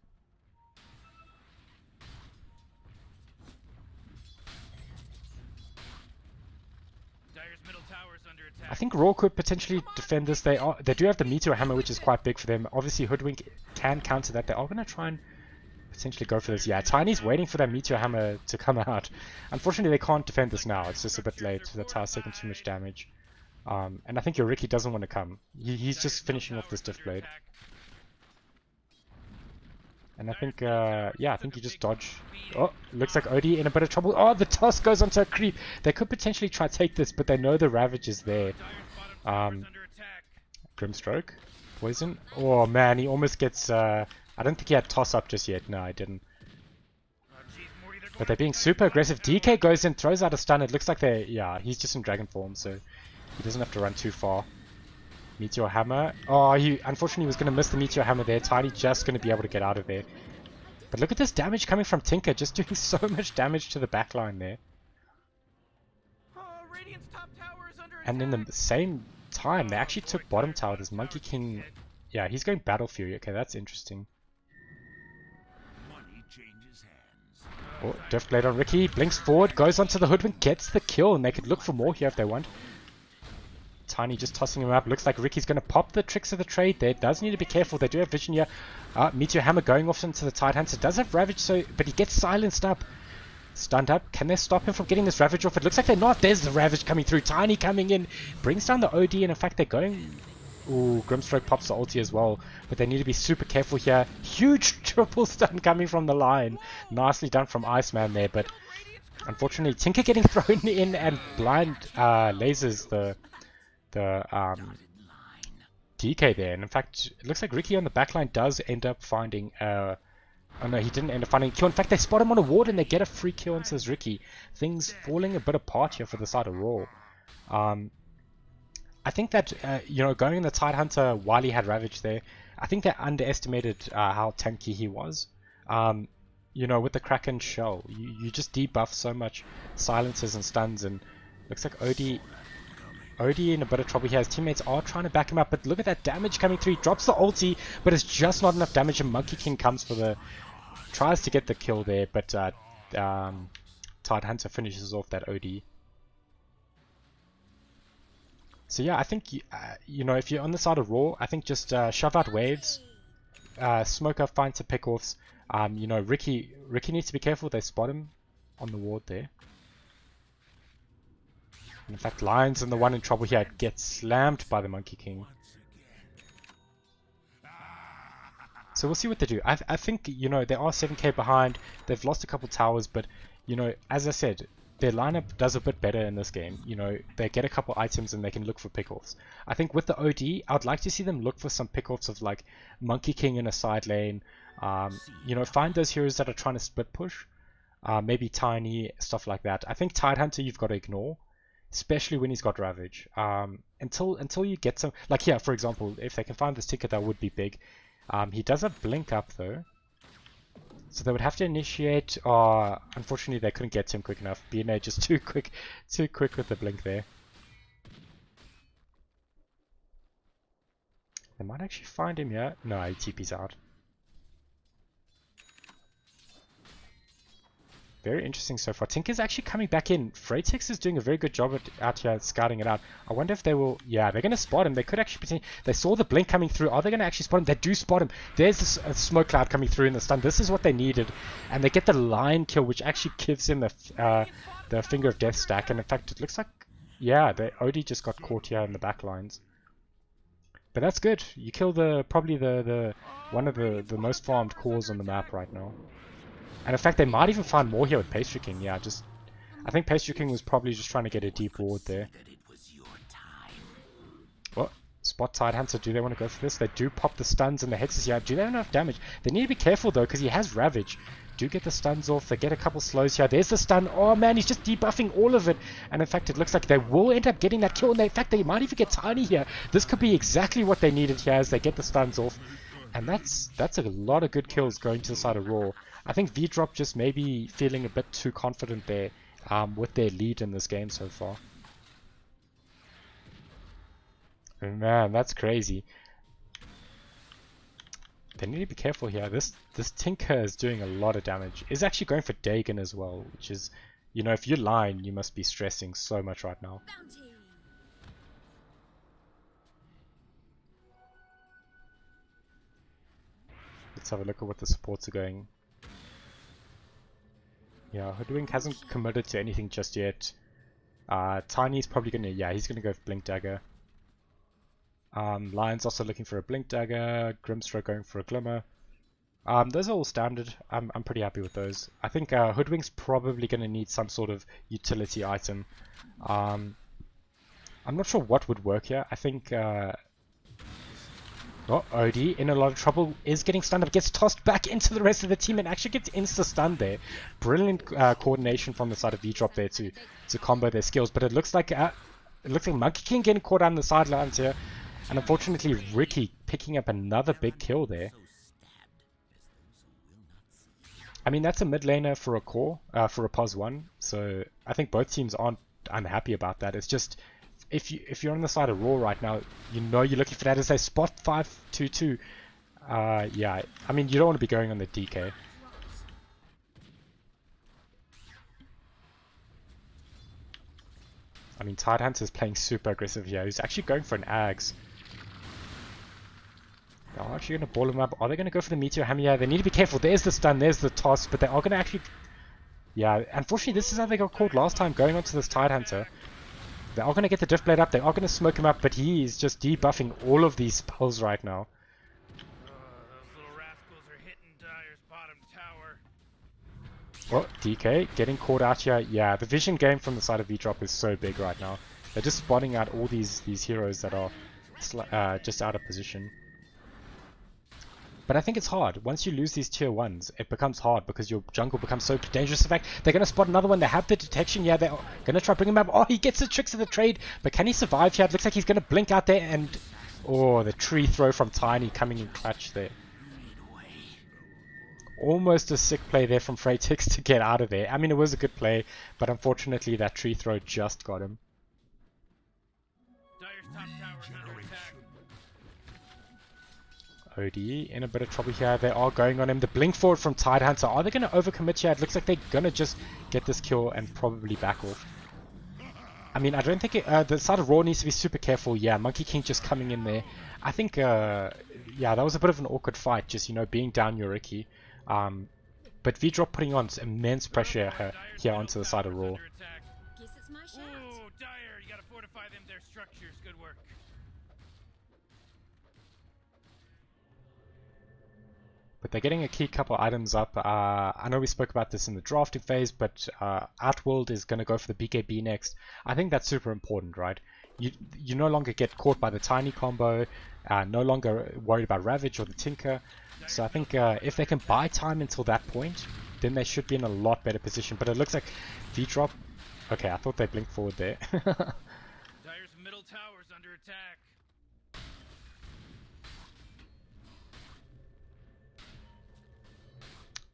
I think Raw could potentially defend this. They do have the Meteor Hammer, which is quite big for them. Obviously, Hoodwink can counter that. They are going to try and potentially go for this. Yeah, Tiny's waiting for that Meteor Hammer to come out. Unfortunately, they can't defend this now. It's just a bit late. The tower's taking too much damage. And I think your Ricky doesn't want to come. He's just finishing off this Diff Blade. And I think, yeah, I think you just dodge. Oh, looks like Odie in a bit of trouble. Oh, the toss goes onto a creep. They could potentially try to take this, but they know the Ravage is there. Grimstroke. Poison. Oh, man, he almost gets... I don't think he had toss up just yet. No, I didn't. But they're being super aggressive. DK goes in, throws out a stun. It looks like they're... Yeah, he's just in dragon form, so he doesn't have to run too far. Meteor Hammer. Oh, he unfortunately was going to miss the Meteor Hammer there. Tiny just going to be able to get out of there. But look at this damage coming from Tinker, just doing so much damage to the backline there. And in the same time, they actually took bottom tower. This Monkey King... Yeah, he's going Battle Fury. Okay, that's interesting. Oh, Diff Blade on Ricky. Blinks forward, goes onto the Hoodwink, gets the kill, and they could look for more here if they want. Tiny just tossing him up. Looks like Ricky's going to pop the tricks of the trade there. Does need to be careful. They do have vision here. Meteor Hammer going off into the Tidehunter. Does have Ravage, so but he gets silenced up. Stunned up. Can they stop him from getting this Ravage off? It looks like they're not. There's the Ravage coming through. Tiny coming in. Brings down the OD, and in fact they're going... Ooh, Grimstroke pops the ulti as well. But they need to be super careful here. Huge triple stun coming from the line. Nicely done from Iceman there, but... Unfortunately, Tinker getting thrown in and blind lasers the DK there. And in fact, it looks like Ricky on the backline does end up finding... Oh no, he didn't end up finding a kill. In fact, they spot him on a ward and they get a free kill and says Ricky. Things falling a bit apart here for the side of Raw. I think that, you know, going in the Tidehunter while he had Ravage there, I think they underestimated how tanky he was. You know, with the Kraken shell, you just debuff so much silences and stuns, and looks like OD in a bit of trouble here. His teammates are trying to back him up, but look at that damage coming through. He drops the ulti, but it's just not enough damage, and Monkey King comes for the... Tries to get the kill there, but Tidehunter finishes off that OD. So yeah, I think, you know, if you're on the side of Raw, I think just shove out waves, smoke up, find some pick-offs. You know, Ricky needs to be careful. They spot him on the ward there. In fact, Lion's in the one in trouble here. Gets slammed by the Monkey King. So we'll see what they do. I think, you know, they are 7k behind. They've lost a couple towers, but, you know, as I said, their lineup does a bit better in this game. You know, they get a couple items and they can look for pick-offs. I think with the OD, I'd like to see them look for some pick-offs of like Monkey King in a side lane. You know, find those heroes that are trying to split push. Maybe Tiny, stuff like that. I think Tidehunter you've got to ignore, especially when he's got Ravage. Until you get some, like here, for example, if they can find this ticket, that would be big. He does have Blink up though, so they would have to initiate. Unfortunately, they couldn't get to him quick enough. BNA just too quick with the Blink there. They might actually find him here. No, he TP's out. Very interesting so far. Tinker's actually coming back in. Freitex is doing a very good job out here scouting it out. I wonder if they will... Yeah, they're going to spot him. They could actually... They saw the blink coming through. Are they going to actually spot him? They do spot him. There's a smoke cloud coming through in the stun. This is what they needed. And they get the line kill, which actually gives him the Finger of Death stack. And in fact, it looks like... Yeah, the OD just got caught here in the back lines. But that's good. You kill probably the one of the most farmed cores on the map right now. And in fact, they might even find more here with Pastry King. Yeah, I think Pastry King was probably just trying to get a deep ward there. What? Spot Tidehunter, do they want to go for this? They do pop the stuns and the hexes here. Do they have enough damage? They need to be careful though, because he has Ravage. Do get the stuns off. They get a couple slows here. There's the stun. Oh man, he's just debuffing all of it. And in fact, it looks like they will end up getting that kill. And in fact, they might even get Tiny here. This could be exactly what they needed here as they get the stuns off. And that's a lot of good kills going to the side of Raw. I think Vdrxp just maybe feeling a bit too confident there with their lead in this game so far. Man, that's crazy. They need to be careful here. This Tinker is doing a lot of damage. Is actually going for Dagon as well, which is, you know, if you're Line, you must be stressing so much right now. Let's have a look at what the supports are going. Yeah, Hoodwink hasn't committed to anything just yet. Tiny's probably gonna, yeah, he's gonna go for Blink Dagger. Lion's also looking for a Blink Dagger. Grimstroke going for a Glimmer. Those are all standard. I'm pretty happy with those. I think Hoodwink's probably gonna need some sort of utility item. I'm not sure what would work here. I think OD in a lot of trouble, is getting stunned up, gets tossed back into the rest of the team and actually gets insta-stunned there. Brilliant coordination from the side of Vdrxp there to combo their skills, but it looks like Monkey King getting caught on the sidelines here, and unfortunately Ricky picking up another big kill there. I mean, that's a mid laner for a core, for a POS 1, so I think both teams aren't unhappy about that. It's just, if you're on the side of Raw right now, you know you're looking for that as a spot 5-2-2. Yeah, I mean, you don't want to be going on the DK. I mean, Tidehunter is playing super aggressive here. He's actually going for an Ags. They're actually going to ball him up. Are they going to go for the Meteor Hammer? Yeah, they need to be careful. There's the stun, there's the toss, but they are going to actually... Yeah, unfortunately this is how they got caught last time, going onto this Tidehunter. They are going to get the Diff Blade up, they are going to smoke him up, but he is just debuffing all of these spells right now. Those little rascals are hitting Dire's bottom tower. Oh, DK getting caught out here. Yeah, the vision game from the side of Vdrop is so big right now. They're just spotting out all these heroes that are just out of position. But I think it's hard. Once you lose these tier 1s, it becomes hard because your jungle becomes so dangerous. In fact, they're going to spot another one. They have the detection. Yeah, they're going to try bring him up. Oh, he gets the tricks of the trade. But can he survive here? It looks like he's going to blink out there. And, oh, the tree throw from Tiny coming in clutch there. Almost a sick play there from Vdrxp to get out of there. I mean, it was a good play, but unfortunately that tree throw just got him. Dire's top tower is under attack. OD in a bit of trouble here. They are going on him. The blink forward from Tidehunter. Are they going to overcommit here? It looks like they're going to just get this kill and probably back off. I mean, I don't think the side of Raw needs to be super careful. Yeah, Monkey King just coming in there. I think, yeah, that was a bit of an awkward fight, just, you know, being down your Ricky. But Vdrop putting on immense pressure here onto the side of Raw. Guess it's my shot. Ooh, Dire, you gotta fortify them, their structures. Good work. But they're getting a key couple items up. I know we spoke about this in the drafting phase, but Outworld is going to go for the BKB next. I think that's super important, right? You no longer get caught by the Tiny combo, no longer worried about Ravage or the Tinker. So I think if they can buy time until that point, then they should be in a lot better position. But it looks like Vdrop... Okay, I thought they blinked forward there. Dire's middle tower's under attack.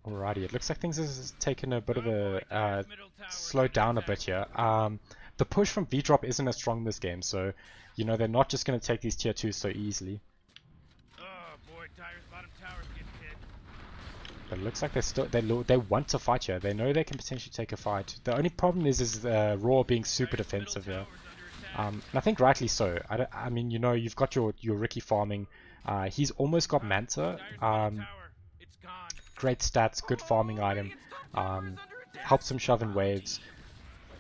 Alrighty, it looks like things has taken a bit of a slowed down a bit here. The push from Vdrop isn't as strong this game, so you know they're not just going to take these tier 2s so easily. Oh boy, Dire's bottom tower's getting hit. But it looks like they want to fight here. They know they can potentially take a fight. The only problem is Raw being super defensive here. And I think rightly so. I mean, you know, you've got your Ricky farming. He's almost got Manta. Great stats, good farming item. Helps him shove in waves.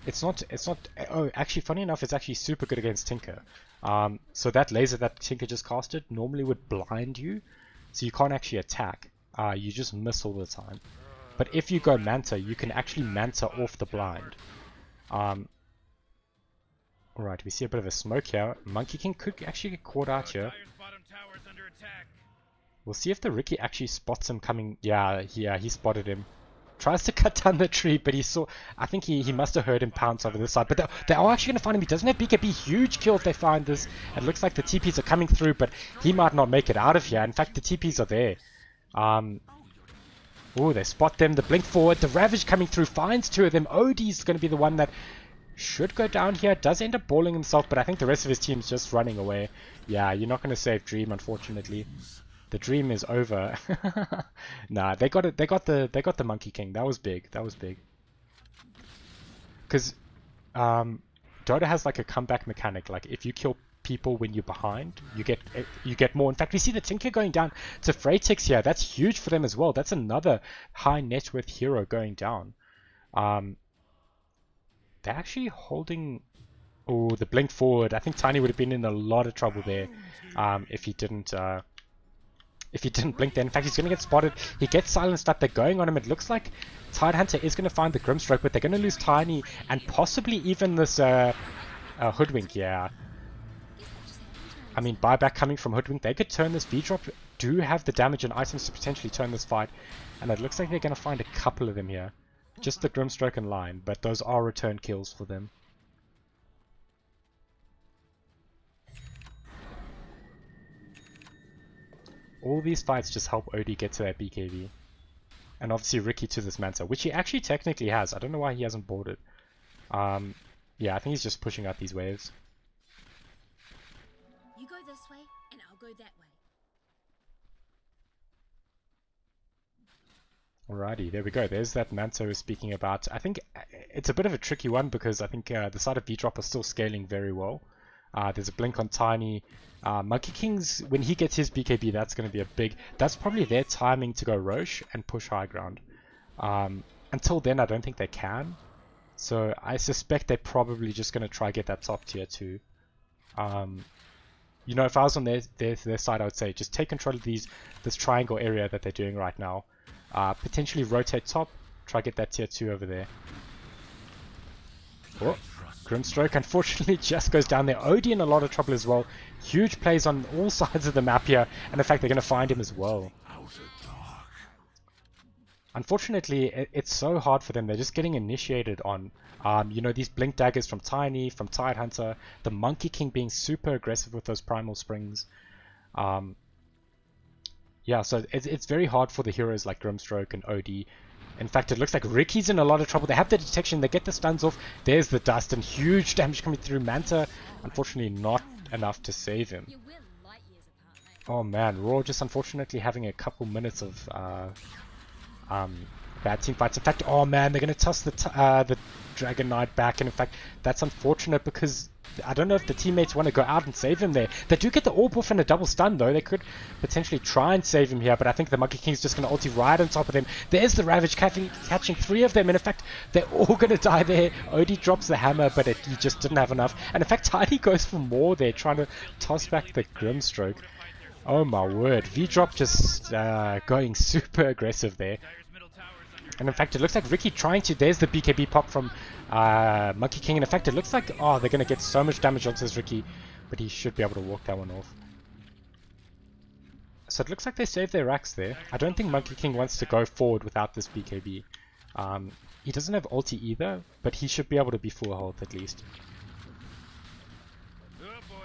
It's not. Oh, actually, funny enough, it's actually super good against Tinker. So that laser that Tinker just casted normally would blind you, so you can't actually attack. You just miss all the time. But if you go Manta, you can actually Manta off the blind. Alright, we see a bit of a smoke here. Monkey King could actually get caught out here. We'll see if the Ricky actually spots him coming. Yeah, he spotted him. Tries to cut down the tree, but he saw... I think he must have heard him pounce over this side. But they are actually going to find him. He doesn't have BKB. Huge kill if they find this. It looks like the TPs are coming through, but he might not make it out of here. In fact, the TPs are there. Oh, they spot them. The blink forward. The Ravage coming through finds two of them. OD's going to be the one that should go down here. Does end up balling himself, but I think the rest of his team's just running away. Yeah, you're not going to save Dream, unfortunately. The dream is over. Nah, they got it. They got the Monkey King. That was big. That was big. Because Dota has like a comeback mechanic. Like if you kill people when you're behind, you get more. In fact, we see the Tinker going down to Vdrxp here. That's huge for them as well. That's another high net worth hero going down. They're actually holding. Oh, the blink forward. I think Tiny would have been in a lot of trouble there if he didn't. If he didn't blink there. In fact, he's going to get spotted. He gets silenced up. They're going on him. It looks like Tidehunter is going to find the Grimstroke, but they're going to lose Tiny and possibly even this Hoodwink. Yeah. I mean, buyback coming from Hoodwink. They could turn this. Vdrop do have the damage and items to potentially turn this fight. And it looks like they're going to find a couple of them here. Just the Grimstroke in line, but those are return kills for them. All these fights just help OD get to that BKB. And obviously Ricky to this Manta, which he actually technically has. I don't know why he hasn't bought it. Yeah, I think he's just pushing out these waves. You go this way, and I'll go that way. Alrighty, there we go. There's that Manta we're speaking about. I think it's a bit of a tricky one because I think the side of Vdrop is still scaling very well. There's a blink on Tiny. Monkey King's, when he gets his BKB, that's going to be a big... That's probably their timing to go Roche and push high ground. until then, I don't think they can. So I suspect they're probably just going to try get that top tier 2. You know, if I was on their side, I would say just take control of this triangle area that they're doing right now. Potentially rotate top, try get that tier 2 over there. Oh, Grimstroke unfortunately just goes down there. OD in a lot of trouble as well. Huge plays on all sides of the map here, and in fact they're going to find him as well. Unfortunately, it's so hard for them. They're just getting initiated on, you know, these blink daggers from Tiny, from Tidehunter, the Monkey King being super aggressive with those primal springs. Yeah, so it's very hard for the heroes like Grimstroke and OD. In fact, it looks like Ricky's in a lot of trouble. They have the detection, they get the stuns off. There's the dust and huge damage coming through. Manta, unfortunately, not enough to save him. You will light years apart, mate. Oh man, Raw just unfortunately having a couple minutes of bad team fights. In fact, oh man, they're going to toss the Dragon Knight back, and in fact, that's unfortunate because I don't know if the teammates want to go out and save him there. They do get the orb off and a double stun though. They could potentially try and save him here, but I think the Monkey King's just going to ulti right on top of them. There's the Ravage catching 3 of them, and in fact, they're all going to die there. Odie drops the hammer, but he just didn't have enough. And in fact, Tiny goes for more there, trying to toss back the Grimstroke. Oh my word, Vdrxp just going super aggressive there. And in fact, it looks like Ricky trying to... There's the BKB pop from Monkey King. And in fact, it looks like... Oh, they're going to get so much damage onto this Ricky. But he should be able to walk that one off. So it looks like they saved their racks there. I don't think Monkey King wants to go forward without this BKB. He doesn't have ulti either, but he should be able to be full health at least.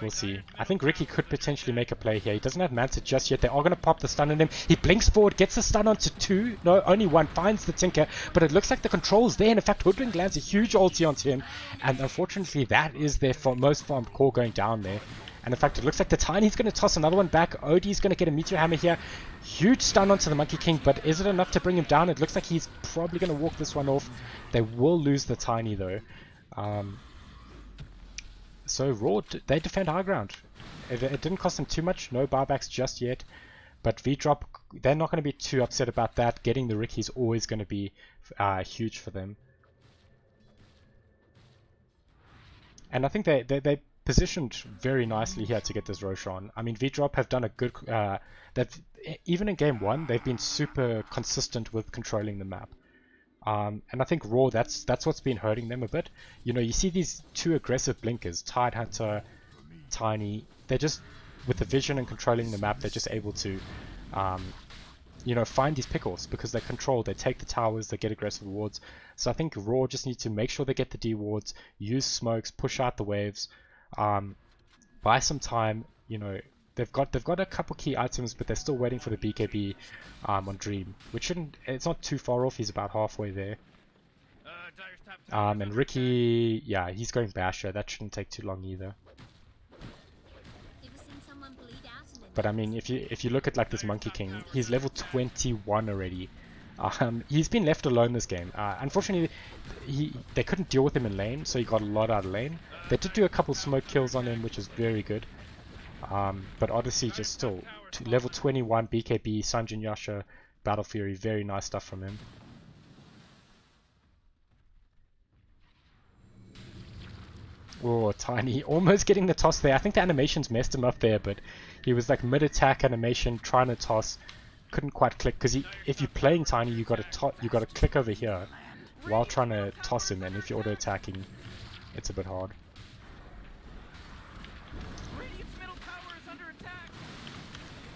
We'll see. I think Ricky could potentially make a play here. He doesn't have Manta just yet. They are going to pop the stun on him. He blinks forward, gets the stun onto 2. No, only 1. Finds the Tinker. But it looks like the control's there. And in fact, Hoodwink lands a huge ulti onto him. And unfortunately, that is their most farmed core going down there. And in fact, it looks like the Tiny's going to toss another one back. Odie's going to get a Meteor Hammer here. Huge stun onto the Monkey King. But is it enough to bring him down? It looks like he's probably going to walk this one off. They will lose the Tiny though. So Raw, they defend high ground. It didn't cost them too much, no buybacks just yet. But Vdrxp, they're not going to be too upset about that. Getting the Ricky is always going to be huge for them. And I think they positioned very nicely here to get this Roshan. I mean, Vdrxp have done a good... even in game 1, they've been super consistent with controlling the map. And I think Raw, that's what's been hurting them a bit. You know, you see these 2 aggressive blinkers, Tidehunter, Tiny. They're just, with the vision and controlling the map, they're just able to, you know, find these pickles because they control. They take the towers, they get aggressive wards. So I think Raw just need to make sure they get the D wards, use smokes, push out the waves, buy some time. You know, they've got a couple key items, but they're still waiting for the BKB on Dream, which shouldn't. It's not too far off. He's about halfway there. And Ricky, yeah, he's going Basher. That shouldn't take too long either. But I mean, if you look at like this Monkey King, he's level 21 already. He's been left alone this game. Unfortunately, they couldn't deal with him in lane, so he got a lot out of lane. They did do a couple smoke kills on him, which is very good. But Odyssey just still level 21 BKB, Sanjin Yasha, Battle Fury, very nice stuff from him. Oh, Tiny almost getting the toss there. I think the animations messed him up there, but he was like mid-attack animation trying to toss, couldn't quite click because if you're playing Tiny, you got to click over here while trying to toss him, and if you're auto-attacking, it's a bit hard.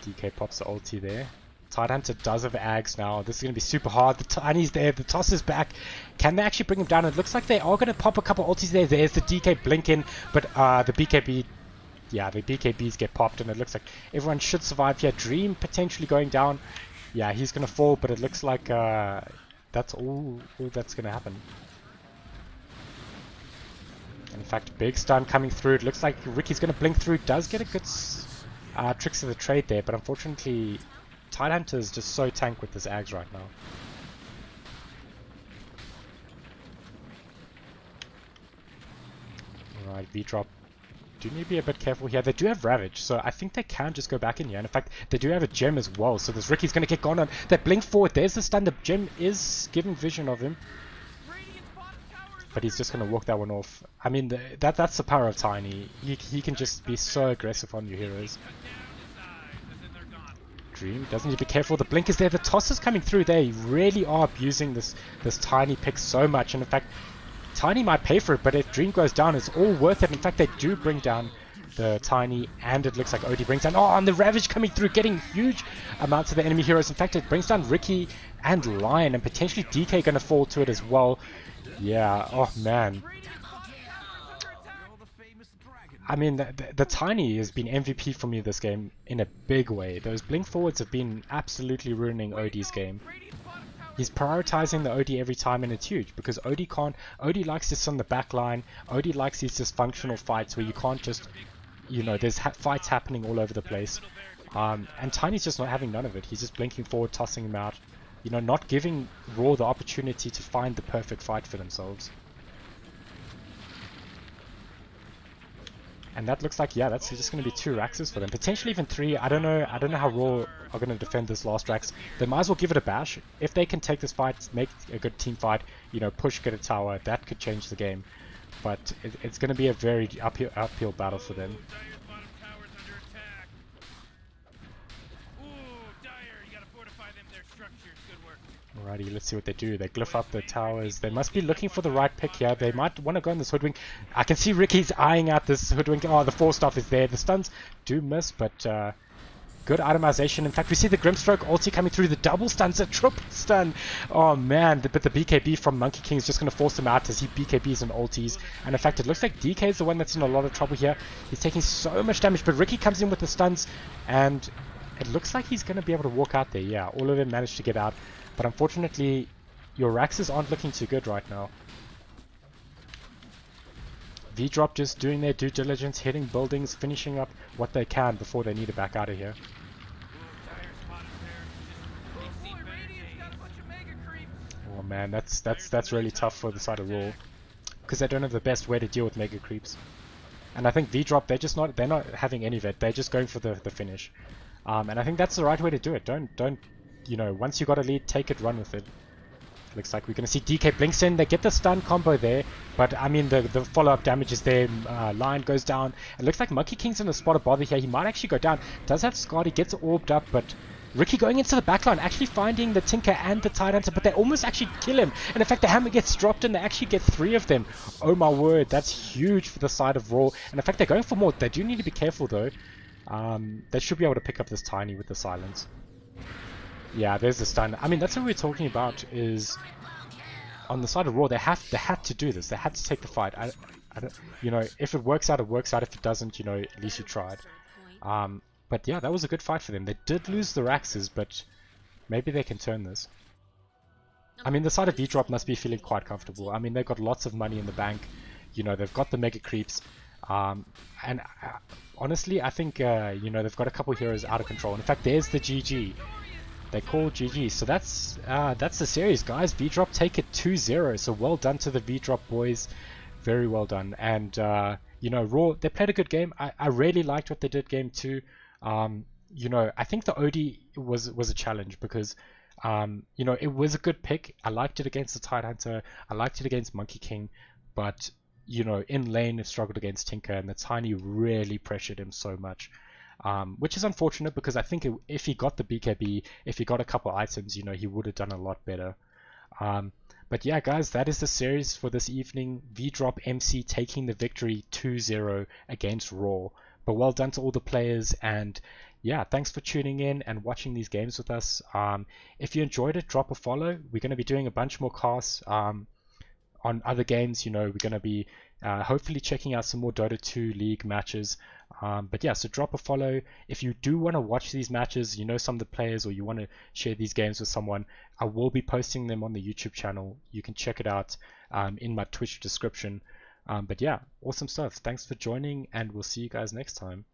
DK pops the ulti there. Tidehunter does have Ags now. This is going to be super hard. The Tiny's there. The toss is back. Can they actually bring him down? It looks like they are going to pop a couple ultis there. There's the DK blinking, but the BKB... Yeah, the BKBs get popped, and it looks like everyone should survive here. Dream potentially going down. Yeah, he's going to fall, but it looks like that's all that's going to happen. In fact, big stun coming through. It looks like Ricky's going to blink through. Does get a good tricks of the trade there, but unfortunately... Tidehunter is just so tank with this Ags right now. Alright, Vdrxp do need to be a bit careful here. They do have Ravage, so I think they can just go back in here. And in fact, they do have a gem as well, so this Ricky's going to get gone on. They blink forward. There's the stun. The gem is giving vision of him. But he's just going to walk that one off. I mean, that's the power of Tiny. He can just be so aggressive on your heroes. Dream doesn't need to be careful. The blink is there. The toss is coming through. They really are abusing this Tiny pick so much. And in fact, Tiny might pay for it, but if Dream goes down, it's all worth it. In fact, they do bring down the Tiny, and it looks like Odie brings down... Oh, and the Ravage coming through, getting huge amounts of the enemy heroes. In fact, it brings down Ricky and Lion, and potentially DK going to fall to it as well. Yeah, oh man. I mean, the Tiny has been MVP for me this game in a big way. Those blink forwards have been absolutely ruining Odie's game. He's prioritizing the Odie every time, and it's huge because Odie likes to sit on the back line. Odie likes these dysfunctional fights where you can't just, you know, there's fights happening all over the place. And Tiny's just not having none of it. He's just blinking forward, tossing him out. You know, not giving Raw the opportunity to find the perfect fight for themselves. And that looks like, yeah, that's just going to be 2 Raxes for them. Potentially even 3. I don't know how Raw are going to defend this last Rax. They might as well give it a bash. If they can take this fight, make a good team fight, you know, push, get a tower, that could change the game. But it's going to be a very uphill battle for them. Alrighty, let's see what they do. They glyph up the towers. They must be looking for the right pick here. They might want to go in this hoodwink. I can see Ricky's eyeing out this hoodwink. Oh, the 4-staff is there. The stuns do miss, but good itemization. In fact, we see the Grimstroke ulti coming through. The double stun's a triple stun. Oh man, but the BKB from Monkey King is just going to force him out as he BKBs and ultis. And in fact, it looks like DK is the one that's in a lot of trouble here. He's taking so much damage, but Ricky comes in with the stuns, and it looks like he's going to be able to walk out there. Yeah, all of them managed to get out. But unfortunately, your Raxes aren't looking too good right now. Vdrop just doing their due diligence, hitting buildings, finishing up what they can before they need to back out of here. Oh man, that's really tough for the side of Raw, because they don't have the best way to deal with mega creeps. And I think Vdrop, they're not having any of it. They're just going for the finish. And I think that's the right way to do it. Don't you know, once you got a lead, take it, run with it. Looks like we're going to see DK blinks in. They get the stun combo there, but I mean the follow-up damage is there. Lion goes down. It looks like Monkey King's in a spot of bother here. He might actually go down. Does have Scotty, gets orbed up, but Ricky going into the backline, actually finding the Tinker and the Tidehunter, but they almost actually kill him. And in fact, the hammer gets dropped and they actually get 3 of them. Oh my word, that's huge for the side of Raw. And in fact, they're going for more. They do need to be careful though. They should be able to pick up this Tiny with the silence. Yeah, there's the stun. I mean, that's what we're talking about, is on the side of Raw, they had to do this. They had to take the fight. I don't, you know, if it works out, it works out. If it doesn't, you know, at least you tried. But yeah, that was a good fight for them. They did lose the Raxes, but maybe they can turn this. I mean, the side of Vdrop must be feeling quite comfortable. I mean, they've got lots of money in the bank. You know, they've got the mega creeps. And honestly, I think, you know, they've got a couple heroes out of control. In fact, there's the GG. They call GG. So that's the series, guys. Vdrop take it 2-0. So well done to the Vdrop boys. Very well done. And, you know, Raw, they played a good game. I really liked what they did game 2. You know, I think the OD was a challenge because, you know, it was a good pick. I liked it against the Tidehunter. I liked it against Monkey King. But, you know, in lane, it struggled against Tinker. And the Tiny really pressured him so much. Which is unfortunate because I think if he got the BKB, if he got a couple items, you know, he would have done a lot better. But yeah, guys, that is the series for this evening. Vdrop MC taking the victory 2-0 against Raw. But well done to all the players, and yeah, thanks for tuning in and watching these games with us. If you enjoyed it, drop a follow. We're going to be doing a bunch more casts on other games. You know, we're going to be hopefully checking out some more Dota 2 League matches. But yeah, so drop a follow. If you do want to watch these matches, you know some of the players, or you want to share these games with someone, I will be posting them on the YouTube channel. You can check it out in my Twitch description. But yeah, awesome stuff. Thanks for joining, and we'll see you guys next time.